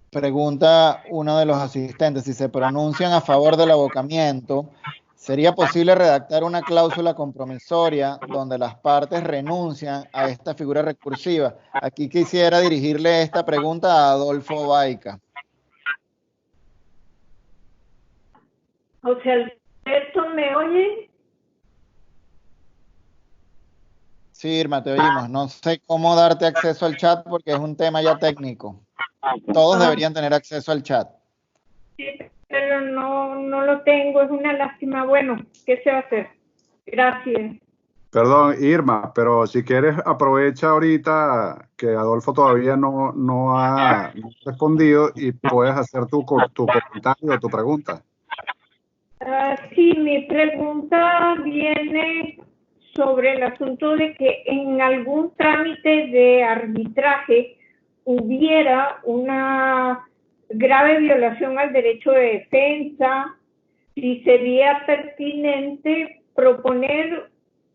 Pregunta uno de los asistentes: si se pronuncian a favor del abocamiento, ¿sería posible redactar una cláusula compromisoria donde las partes renuncian a esta figura recursiva? Aquí quisiera dirigirle esta pregunta a Adolfo Baica. José Alberto, ¿me oye? Sí, Irma, te oímos. No sé cómo darte acceso al chat porque es un tema ya técnico. Todos deberían tener acceso al chat. Sí, pero no lo tengo, es una lástima. Bueno, ¿qué se va a hacer? Gracias. Perdón, Irma, pero si quieres aprovecha ahorita que Adolfo todavía no ha respondido y puedes hacer tu comentario o tu pregunta. Sí, mi pregunta viene sobre el asunto de que en algún trámite de arbitraje hubiera una grave violación al derecho de defensa, si sería pertinente proponer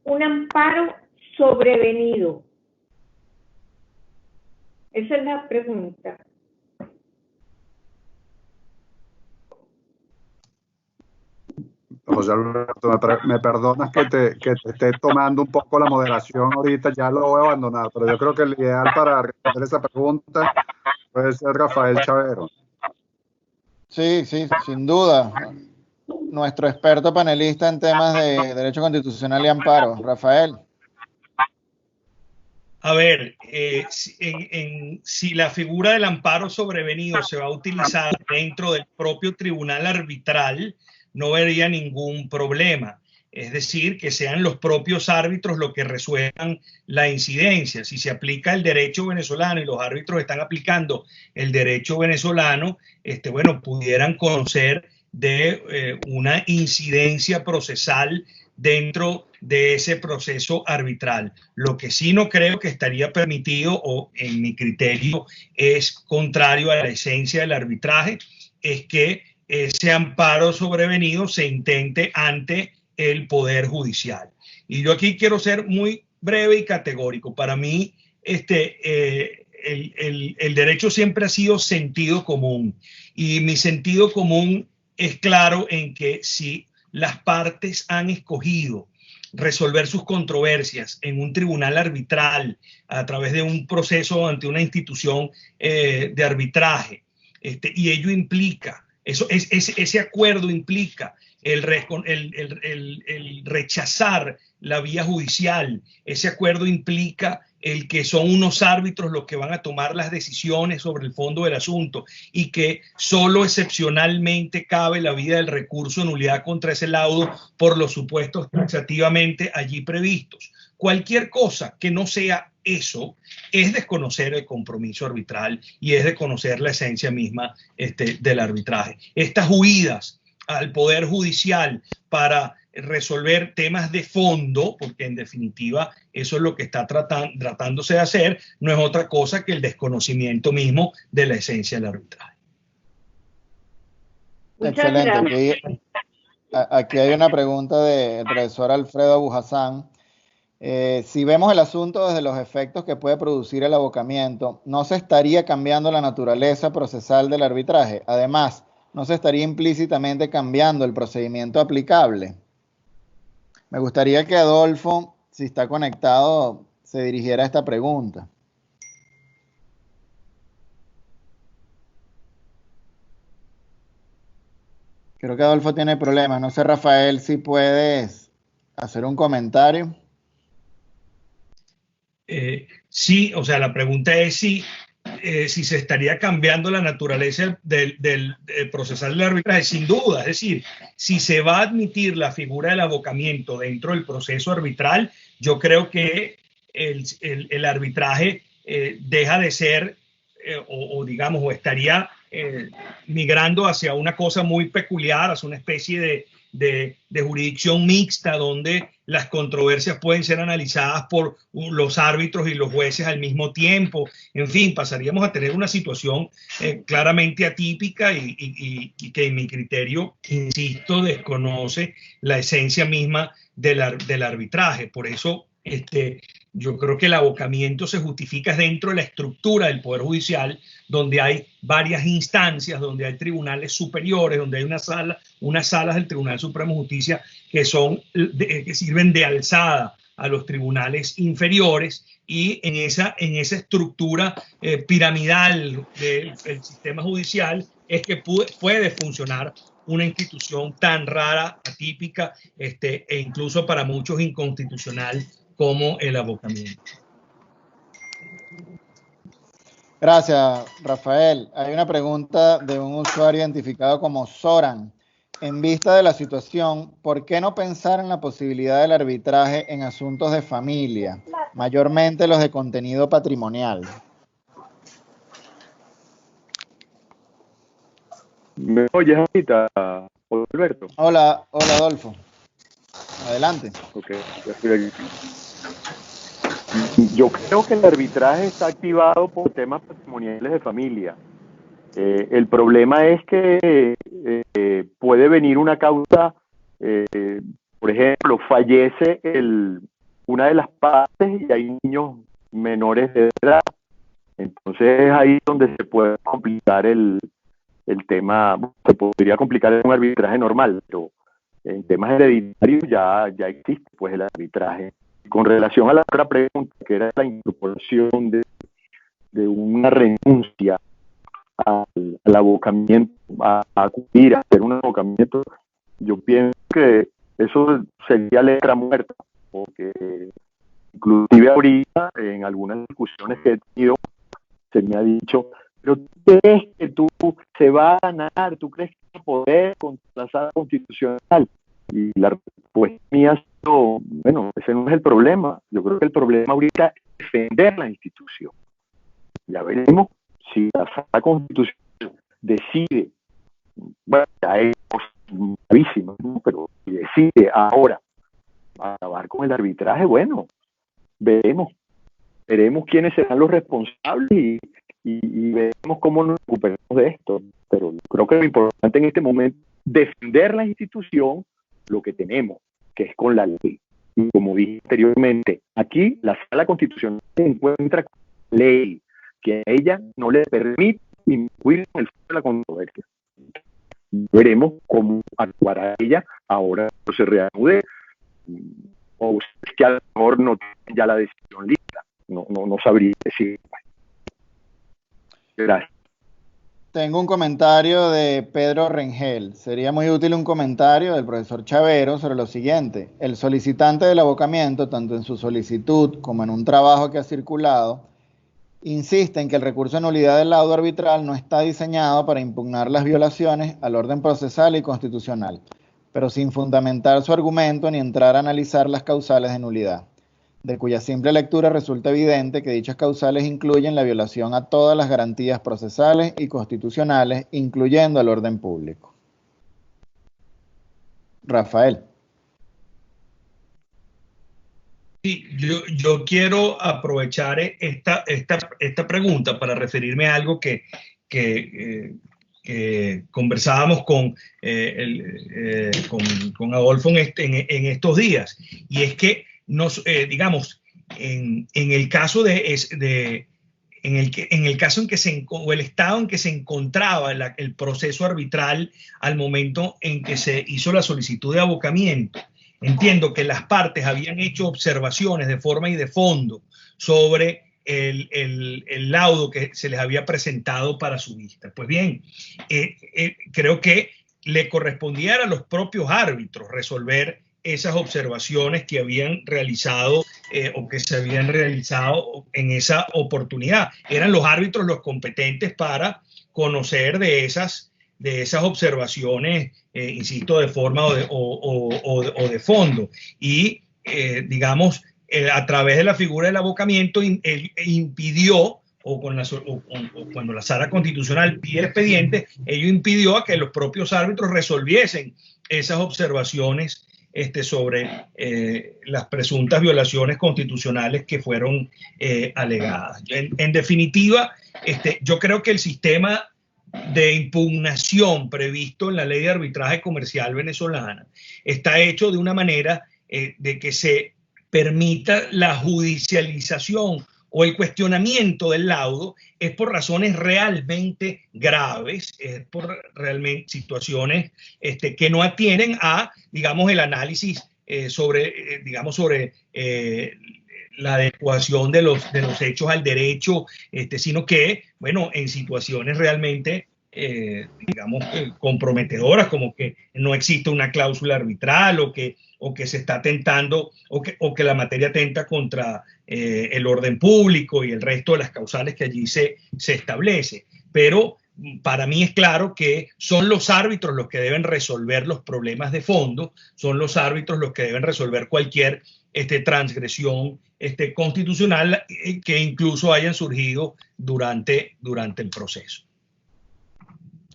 un amparo sobrevenido. Esa es la pregunta. José Alberto, me perdonas que te esté tomando un poco la moderación ahorita, ya lo voy a abandonar, pero yo creo que el ideal para responder esa pregunta puede ser Rafael Chavero. Sí, sin duda. Nuestro experto panelista en temas de derecho constitucional y amparo. Rafael. A ver, si la figura del amparo sobrevenido se va a utilizar dentro del propio tribunal arbitral, no vería ningún problema. Es decir, que sean los propios árbitros los que resuelvan la incidencia. Si se aplica el derecho venezolano y los árbitros están aplicando el derecho venezolano, bueno, pudieran conocer de una incidencia procesal dentro de ese proceso arbitral. Lo que sí no creo que estaría permitido, o en mi criterio es contrario a la esencia del arbitraje, es que ese amparo sobrevenido se intente ante el Poder Judicial. Y yo aquí quiero ser muy breve y categórico. Para mí, el derecho siempre ha sido sentido común, y mi sentido común es claro en que si las partes han escogido resolver sus controversias en un tribunal arbitral a través de un proceso ante una institución de arbitraje, y ello implica, ese acuerdo implica el rechazar la vía judicial, ese acuerdo implica el que son unos árbitros los que van a tomar las decisiones sobre el fondo del asunto y que solo excepcionalmente cabe la vía del recurso de nulidad contra ese laudo por los supuestos taxativamente allí previstos. Cualquier cosa que no sea eso es desconocer el compromiso arbitral y es desconocer la esencia misma del arbitraje. Estas huidas al Poder Judicial para resolver temas de fondo, porque en definitiva eso es lo que está tratándose de hacer, no es otra cosa que el desconocimiento mismo de la esencia del arbitraje. Excelente. Aquí hay una pregunta del profesor Alfredo Abujasán. Si vemos el asunto desde los efectos que puede producir el abocamiento, ¿no se estaría cambiando la naturaleza procesal del arbitraje? Además, ¿no se estaría implícitamente cambiando el procedimiento aplicable? Me gustaría que Adolfo, si está conectado, se dirigiera a esta pregunta. Creo que Adolfo tiene problemas. No sé, Rafael, si puedes hacer un comentario. Sí, o sea, la pregunta es si se estaría cambiando la naturaleza del procesal del arbitraje. Sin duda, es decir, si se va a admitir la figura del abocamiento dentro del proceso arbitral, yo creo que el arbitraje deja de ser, digamos, o estaría migrando hacia una cosa muy peculiar, hacia una especie de jurisdicción mixta donde las controversias pueden ser analizadas por los árbitros y los jueces al mismo tiempo. En fin, pasaríamos a tener una situación claramente atípica y que en mi criterio, insisto, desconoce la esencia misma del arbitraje. Por eso yo creo que el abocamiento se justifica dentro de la estructura del Poder Judicial, donde hay varias instancias, donde hay tribunales superiores, donde hay unas salas del Tribunal Supremo de Justicia que sirven de alzada a los tribunales inferiores, y en esa estructura piramidal del sistema judicial es que puede funcionar una institución tan rara, atípica e incluso para muchos inconstitucional como el abocamiento. Gracias, Rafael. Hay una pregunta de un usuario identificado como Soran. En vista de la situación, ¿por qué no pensar en la posibilidad del arbitraje en asuntos de familia, mayormente los de contenido patrimonial? ¿Me oyes ahorita, Alberto? Hola, Adolfo. Adelante. Ok, ya estoy aquí. Yo creo que el arbitraje está activado por temas patrimoniales de familia. El problema es que puede venir una causa, por ejemplo, fallece una de las partes y hay niños menores de edad. Entonces es ahí donde se puede complicar el tema. Se podría complicar en un arbitraje normal, pero en temas hereditarios ya existe pues el arbitraje. Con relación a la otra pregunta, que era la incorporación de una renuncia al abocamiento, a acudir a hacer un abocamiento, yo pienso que eso sería letra muerta, porque inclusive ahorita en algunas discusiones que he tenido se me ha dicho, pero ¿tú crees que tú se va a ganar? ¿Tú crees que vas a poder contra la sala constitucional? Y la respuesta mía ha sido, bueno, ese no es el problema. Yo creo que el problema ahorita es defender la institución. Ya veremos si la sala constitucional decide, bueno, ya es gravísimo, ¿no? Pero si decide ahora acabar con el arbitraje, bueno, veremos quiénes serán los responsables y veremos cómo nos recuperamos de esto. Pero creo que lo importante en este momento es defender la institución, lo que tenemos, que es con la ley. Y como dije anteriormente, aquí la sala constitucional se encuentra con la ley, que a ella no le permite incluir en el fondo de la controversia. Veremos cómo actuará ella ahora que se reanude, o es que a lo mejor no tiene ya la decisión lista. No sabría decir. Gracias. Tengo un comentario de Pedro Rengel. Sería muy útil un comentario del profesor Chavero sobre lo siguiente. El solicitante del abocamiento, tanto en su solicitud como en un trabajo que ha circulado, insiste en que el recurso de nulidad del laudo arbitral no está diseñado para impugnar las violaciones al orden procesal y constitucional, pero sin fundamentar su argumento ni entrar a analizar las causales de nulidad, de cuya simple lectura resulta evidente que dichas causales incluyen la violación a todas las garantías procesales y constitucionales, incluyendo al orden público. Rafael. Sí, yo quiero aprovechar esta pregunta para referirme a algo que conversábamos con Adolfo en estos días, y es que digamos, en el caso en el caso o el estado en que se encontraba el proceso arbitral al momento en que se hizo la solicitud de abocamiento, entiendo que las partes habían hecho observaciones de forma y de fondo sobre el laudo que se les había presentado para su vista. Pues bien, creo que le correspondía a los propios árbitros resolver esas observaciones que habían realizado o que se habían realizado en esa oportunidad. Eran los árbitros los competentes para conocer de esas observaciones, insisto, de forma o de fondo. Y, digamos, a través de la figura del abocamiento, impidió, cuando la Sala Constitucional pide el expediente, ello impidió a que los propios árbitros resolviesen esas observaciones sobre las presuntas violaciones constitucionales que fueron alegadas. En definitiva, yo creo que el sistema de impugnación previsto en la Ley de Arbitraje Comercial venezolana está hecho de una manera de que se permita la judicialización o el cuestionamiento del laudo es por razones realmente graves, es por realmente situaciones que no atienen a, digamos, el análisis sobre la adecuación de los hechos al derecho, sino que, bueno, en situaciones realmente, digamos, comprometedoras, como que no existe una cláusula arbitral o que se está atentando o que la materia atenta contra el orden público y el resto de las causales que allí se establece. Pero para mí es claro que son los árbitros los que deben resolver los problemas de fondo, son los árbitros los que deben resolver cualquier transgresión constitucional que incluso hayan surgido durante el proceso.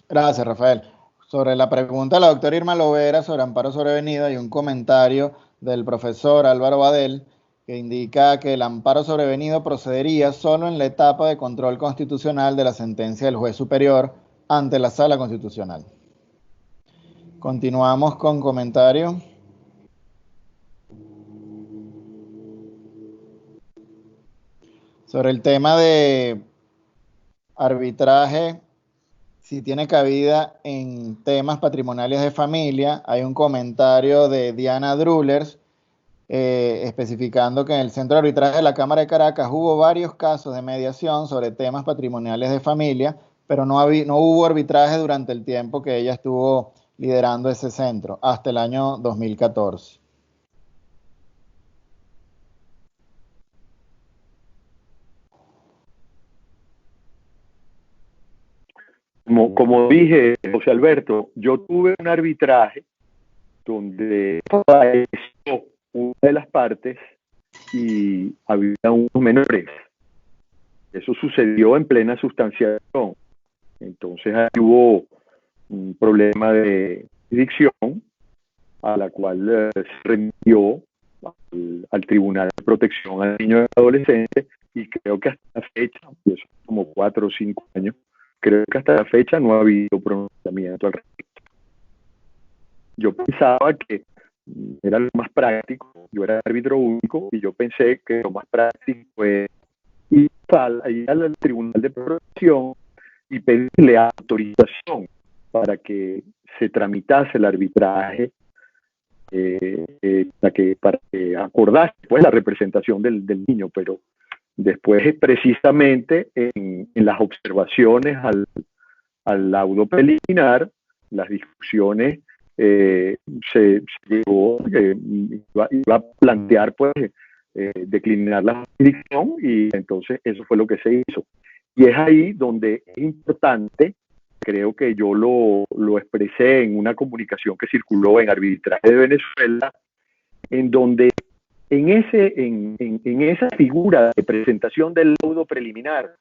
Gracias, Rafael. Sobre la pregunta de la doctora Irma Lovera sobre amparo sobrevenido, hay un comentario del profesor Álvaro Badel que indica que el amparo sobrevenido procedería solo en la etapa de control constitucional de la sentencia del juez superior ante la Sala Constitucional. Continuamos con comentario. Sobre el tema de arbitraje, si tiene cabida en temas patrimoniales de familia, hay un comentario de Diana Drulers especificando que en el Centro de Arbitraje de la Cámara de Caracas hubo varios casos de mediación sobre temas patrimoniales de familia, pero no hubo arbitraje durante el tiempo que ella estuvo liderando ese centro, hasta el año 2014. Como dije, José Alberto, yo tuve un arbitraje donde apareció una de las partes y había unos menores. Eso sucedió en plena sustanciación. Entonces ahí hubo un problema de jurisdicción a la cual se remitió al Tribunal de Protección al Niño y al Adolescente, y creo que hasta la fecha, pues como 4 o 5 años, creo que hasta la fecha no ha habido pronunciamiento al respecto. Yo pensaba que era lo más práctico, yo era árbitro único, y yo pensé que lo más práctico es ir al Tribunal de Protección y pedirle autorización para que se tramitase el arbitraje, para que acordase pues, la representación del niño, pero después precisamente en las observaciones al laudo preliminar, las discusiones se llegó, iba a plantear pues declinar la jurisdicción, y entonces eso fue lo que se hizo. Y es ahí donde es importante, creo que yo lo expresé en una comunicación que circuló en Arbitraje de Venezuela, en donde en esa figura de presentación del laudo preliminar,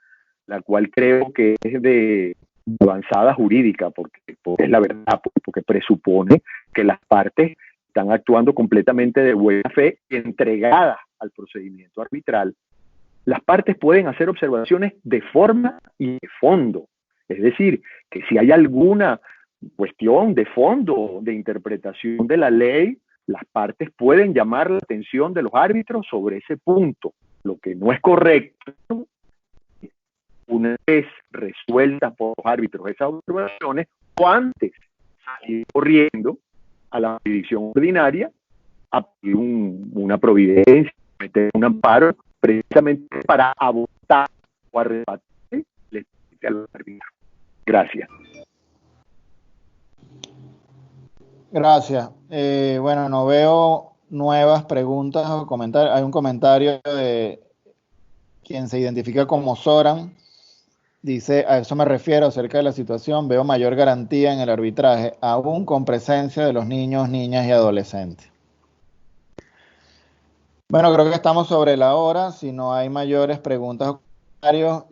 la cual creo que es de avanzada jurídica, porque es la verdad, porque presupone que las partes están actuando completamente de buena fe y entregadas al procedimiento arbitral. Las partes pueden hacer observaciones de forma y de fondo. Es decir, que si hay alguna cuestión de fondo, de interpretación de la ley, las partes pueden llamar la atención de los árbitros sobre ese punto. Lo que no es correcto, una vez resueltas por los árbitros esas observaciones, o antes salir corriendo a la jurisdicción ordinaria a pedir una providencia, meter un amparo, precisamente para abotar o arrebatar a los árbitros. Gracias. Gracias. Bueno, no veo nuevas preguntas o comentarios. Hay un comentario de quien se identifica como Soran. Dice, a eso me refiero acerca de la situación. Veo mayor garantía en el arbitraje, aún con presencia de los niños, niñas y adolescentes. Bueno, creo que estamos sobre la hora. Si no hay mayores preguntas o comentarios,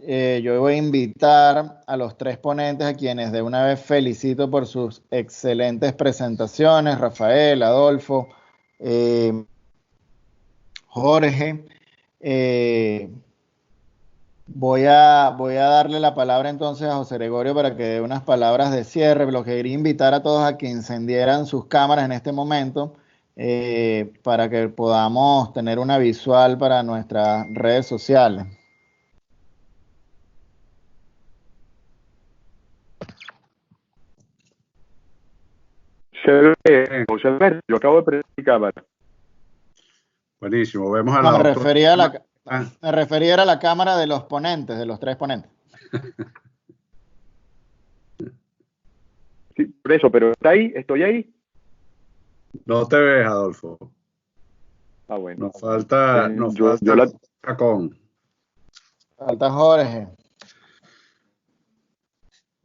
yo voy a invitar a los tres ponentes, a quienes de una vez felicito por sus excelentes presentaciones: Rafael, Adolfo, Jorge. Voy a darle la palabra entonces a José Gregorio para que dé unas palabras de cierre. Lo que quería invitar a todos a que encendieran sus cámaras en este momento, para que podamos tener una visual para nuestras redes sociales. José Alberto, yo acabo de prender mi cámara. Buenísimo, vemos a la me refería a la cámara de los ponentes, de los tres ponentes. Sí, por eso, pero está ahí, estoy ahí. No te ves, Adolfo. Ah, bueno. Nos falta Chacón. Falta Jorge.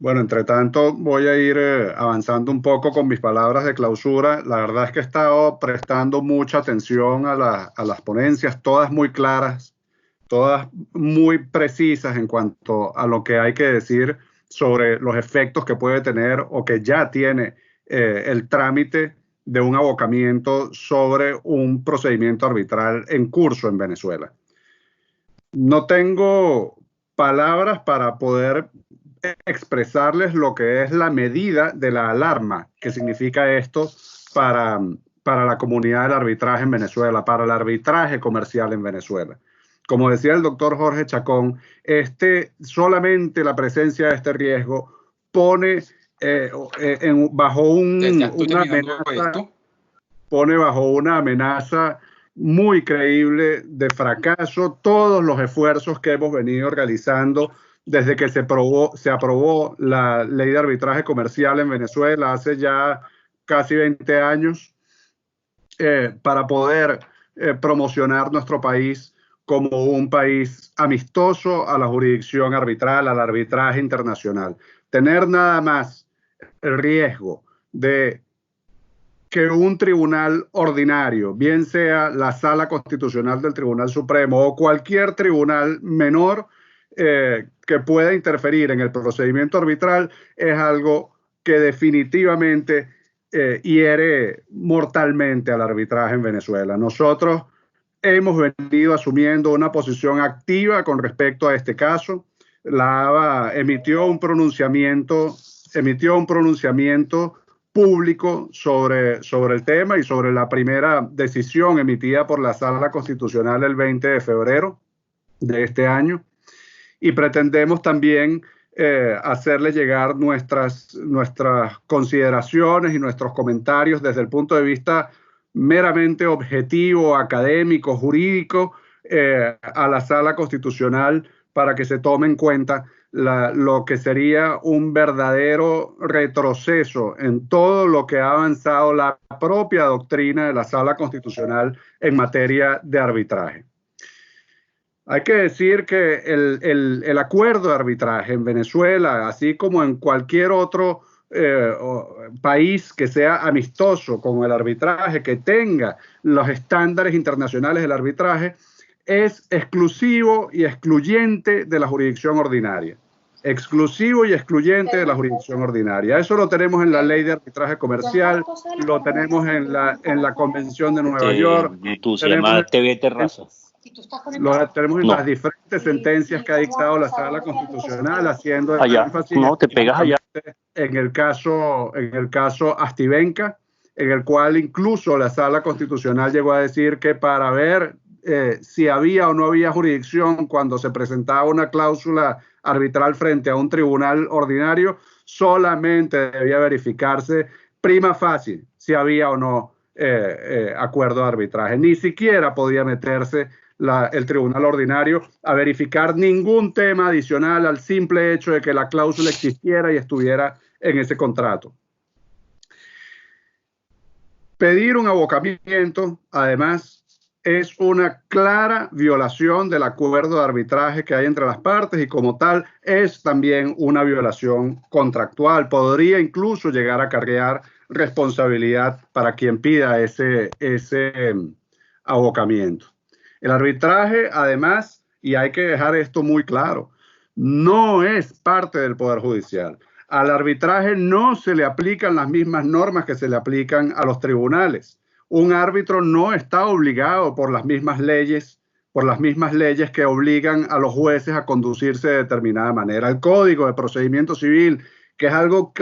Bueno, entre tanto voy a ir avanzando un poco con mis palabras de clausura. La verdad es que he estado prestando mucha atención a las ponencias, todas muy claras, todas muy precisas en cuanto a lo que hay que decir sobre los efectos que puede tener o que ya tiene el trámite de un abocamiento sobre un procedimiento arbitral en curso en Venezuela. No tengo palabras para poder expresarles lo que es la medida de la alarma que significa esto para la comunidad del arbitraje en Venezuela, para el arbitraje comercial en Venezuela. Como decía el doctor Jorge Chacón, solamente la presencia de este riesgo pone bajo una amenaza muy creíble de fracaso todos los esfuerzos que hemos venido realizando desde que se aprobó la ley de arbitraje comercial en Venezuela hace ya casi 20 años, para poder promocionar nuestro país como un país amistoso a la jurisdicción arbitral, al arbitraje internacional. Tener nada más el riesgo de que un tribunal ordinario, bien sea la Sala Constitucional del Tribunal Supremo o cualquier tribunal menor que pueda interferir en el procedimiento arbitral, es algo que definitivamente hiere mortalmente al arbitraje en Venezuela. Nosotros hemos venido asumiendo una posición activa con respecto a este caso. La ABA emitió un pronunciamiento público sobre el tema y sobre la primera decisión emitida por la Sala Constitucional el 20 de febrero de este año. Y pretendemos también hacerle llegar nuestras consideraciones y nuestros comentarios desde el punto de vista meramente objetivo, académico, jurídico, a la Sala Constitucional para que se tome en cuenta lo que sería un verdadero retroceso en todo lo que ha avanzado la propia doctrina de la Sala Constitucional en materia de arbitraje. Hay que decir que el acuerdo de arbitraje en Venezuela, así como en cualquier otro país que sea amistoso con el arbitraje, que tenga los estándares internacionales del arbitraje, es exclusivo y excluyente de la jurisdicción ordinaria. Exclusivo y excluyente de la jurisdicción ordinaria. Eso lo tenemos en la Ley de Arbitraje Comercial, lo tenemos en la Convención de Nueva York. Se llama TV Terraza. Lo tenemos en las diferentes sentencias que ha dictado la Sala Constitucional, haciendo énfasis en el caso Astivenca, en el cual incluso la Sala Constitucional llegó a decir que para ver si había o no había jurisdicción cuando se presentaba una cláusula arbitral frente a un tribunal ordinario, solamente debía verificarse prima facie si había o no acuerdo de arbitraje. Ni siquiera podía meterse el tribunal ordinario a verificar ningún tema adicional al simple hecho de que la cláusula existiera y estuviera en ese contrato. Pedir un abocamiento, además, es una clara violación del acuerdo de arbitraje que hay entre las partes y como tal es también una violación contractual. Podría incluso llegar a acarrear responsabilidad para quien pida ese abocamiento. El arbitraje, además, y hay que dejar esto muy claro, no es parte del Poder Judicial. Al arbitraje no se le aplican las mismas normas que se le aplican a los tribunales. Un árbitro no está obligado por las mismas leyes que obligan a los jueces a conducirse de determinada manera. El Código de Procedimiento Civil, que es algo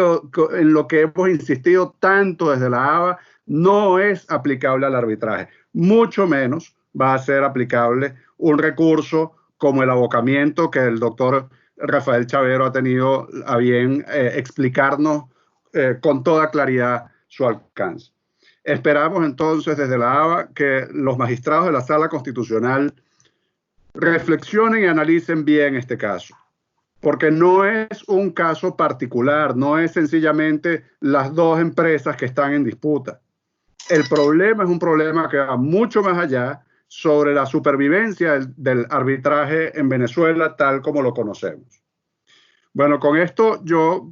en lo que hemos insistido tanto desde la ABA, no es aplicable al arbitraje. Mucho menos va a ser aplicable un recurso como el abocamiento que el doctor Rafael Chavero ha tenido a bien explicarnos con toda claridad su alcance. Esperamos entonces desde la ABA que los magistrados de la Sala Constitucional reflexionen y analicen bien este caso, porque no es un caso particular, no es sencillamente las dos empresas que están en disputa. El problema es un problema que va mucho más allá sobre la supervivencia del arbitraje en Venezuela tal como lo conocemos. Bueno, con esto yo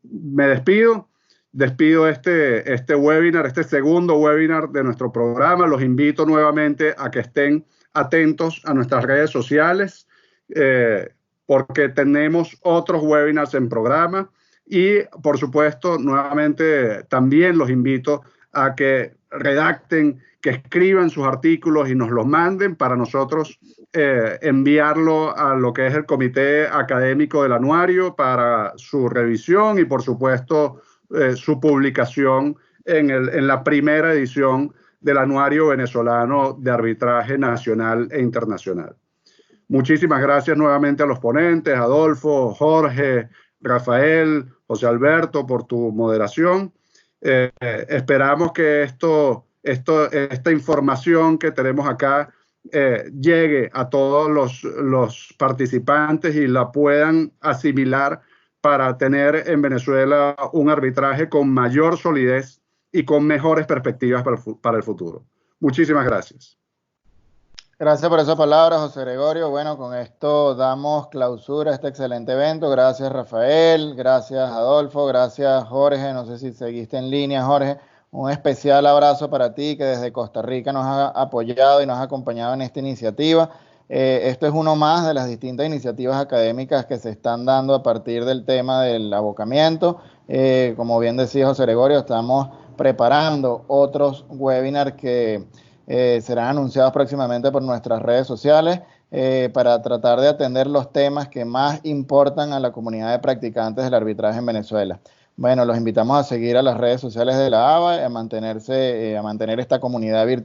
me despido este webinar, este segundo webinar de nuestro programa. Los invito nuevamente a que estén atentos a nuestras redes sociales porque tenemos otros webinars en programa y por supuesto nuevamente también los invito a que redacten, que escriban sus artículos y nos los manden para nosotros enviarlo a lo que es el Comité Académico del Anuario para su revisión y por supuesto su publicación en la primera edición del Anuario Venezolano de Arbitraje Nacional e Internacional. Muchísimas gracias nuevamente a los ponentes, Adolfo, Jorge, Rafael, José Alberto, por tu moderación. Esperamos que esta información que tenemos acá llegue a todos los participantes y la puedan asimilar para tener en Venezuela un arbitraje con mayor solidez y con mejores perspectivas para el futuro. Muchísimas gracias. Gracias por esa palabra, José Gregorio. Bueno, con esto damos clausura a este excelente evento. Gracias, Rafael. Gracias, Adolfo. Gracias, Jorge. No sé si seguiste en línea, Jorge. Un especial abrazo para ti, que desde Costa Rica nos ha apoyado y nos ha acompañado en esta iniciativa. Esto es uno más de las distintas iniciativas académicas que se están dando a partir del tema del abocamiento. Como bien decía José Gregorio, estamos preparando otros webinars que serán anunciados próximamente por nuestras redes sociales para tratar de atender los temas que más importan a la comunidad de practicantes del arbitraje en Venezuela. Bueno, los invitamos a seguir a las redes sociales de la ABA, a mantener esta comunidad virtual.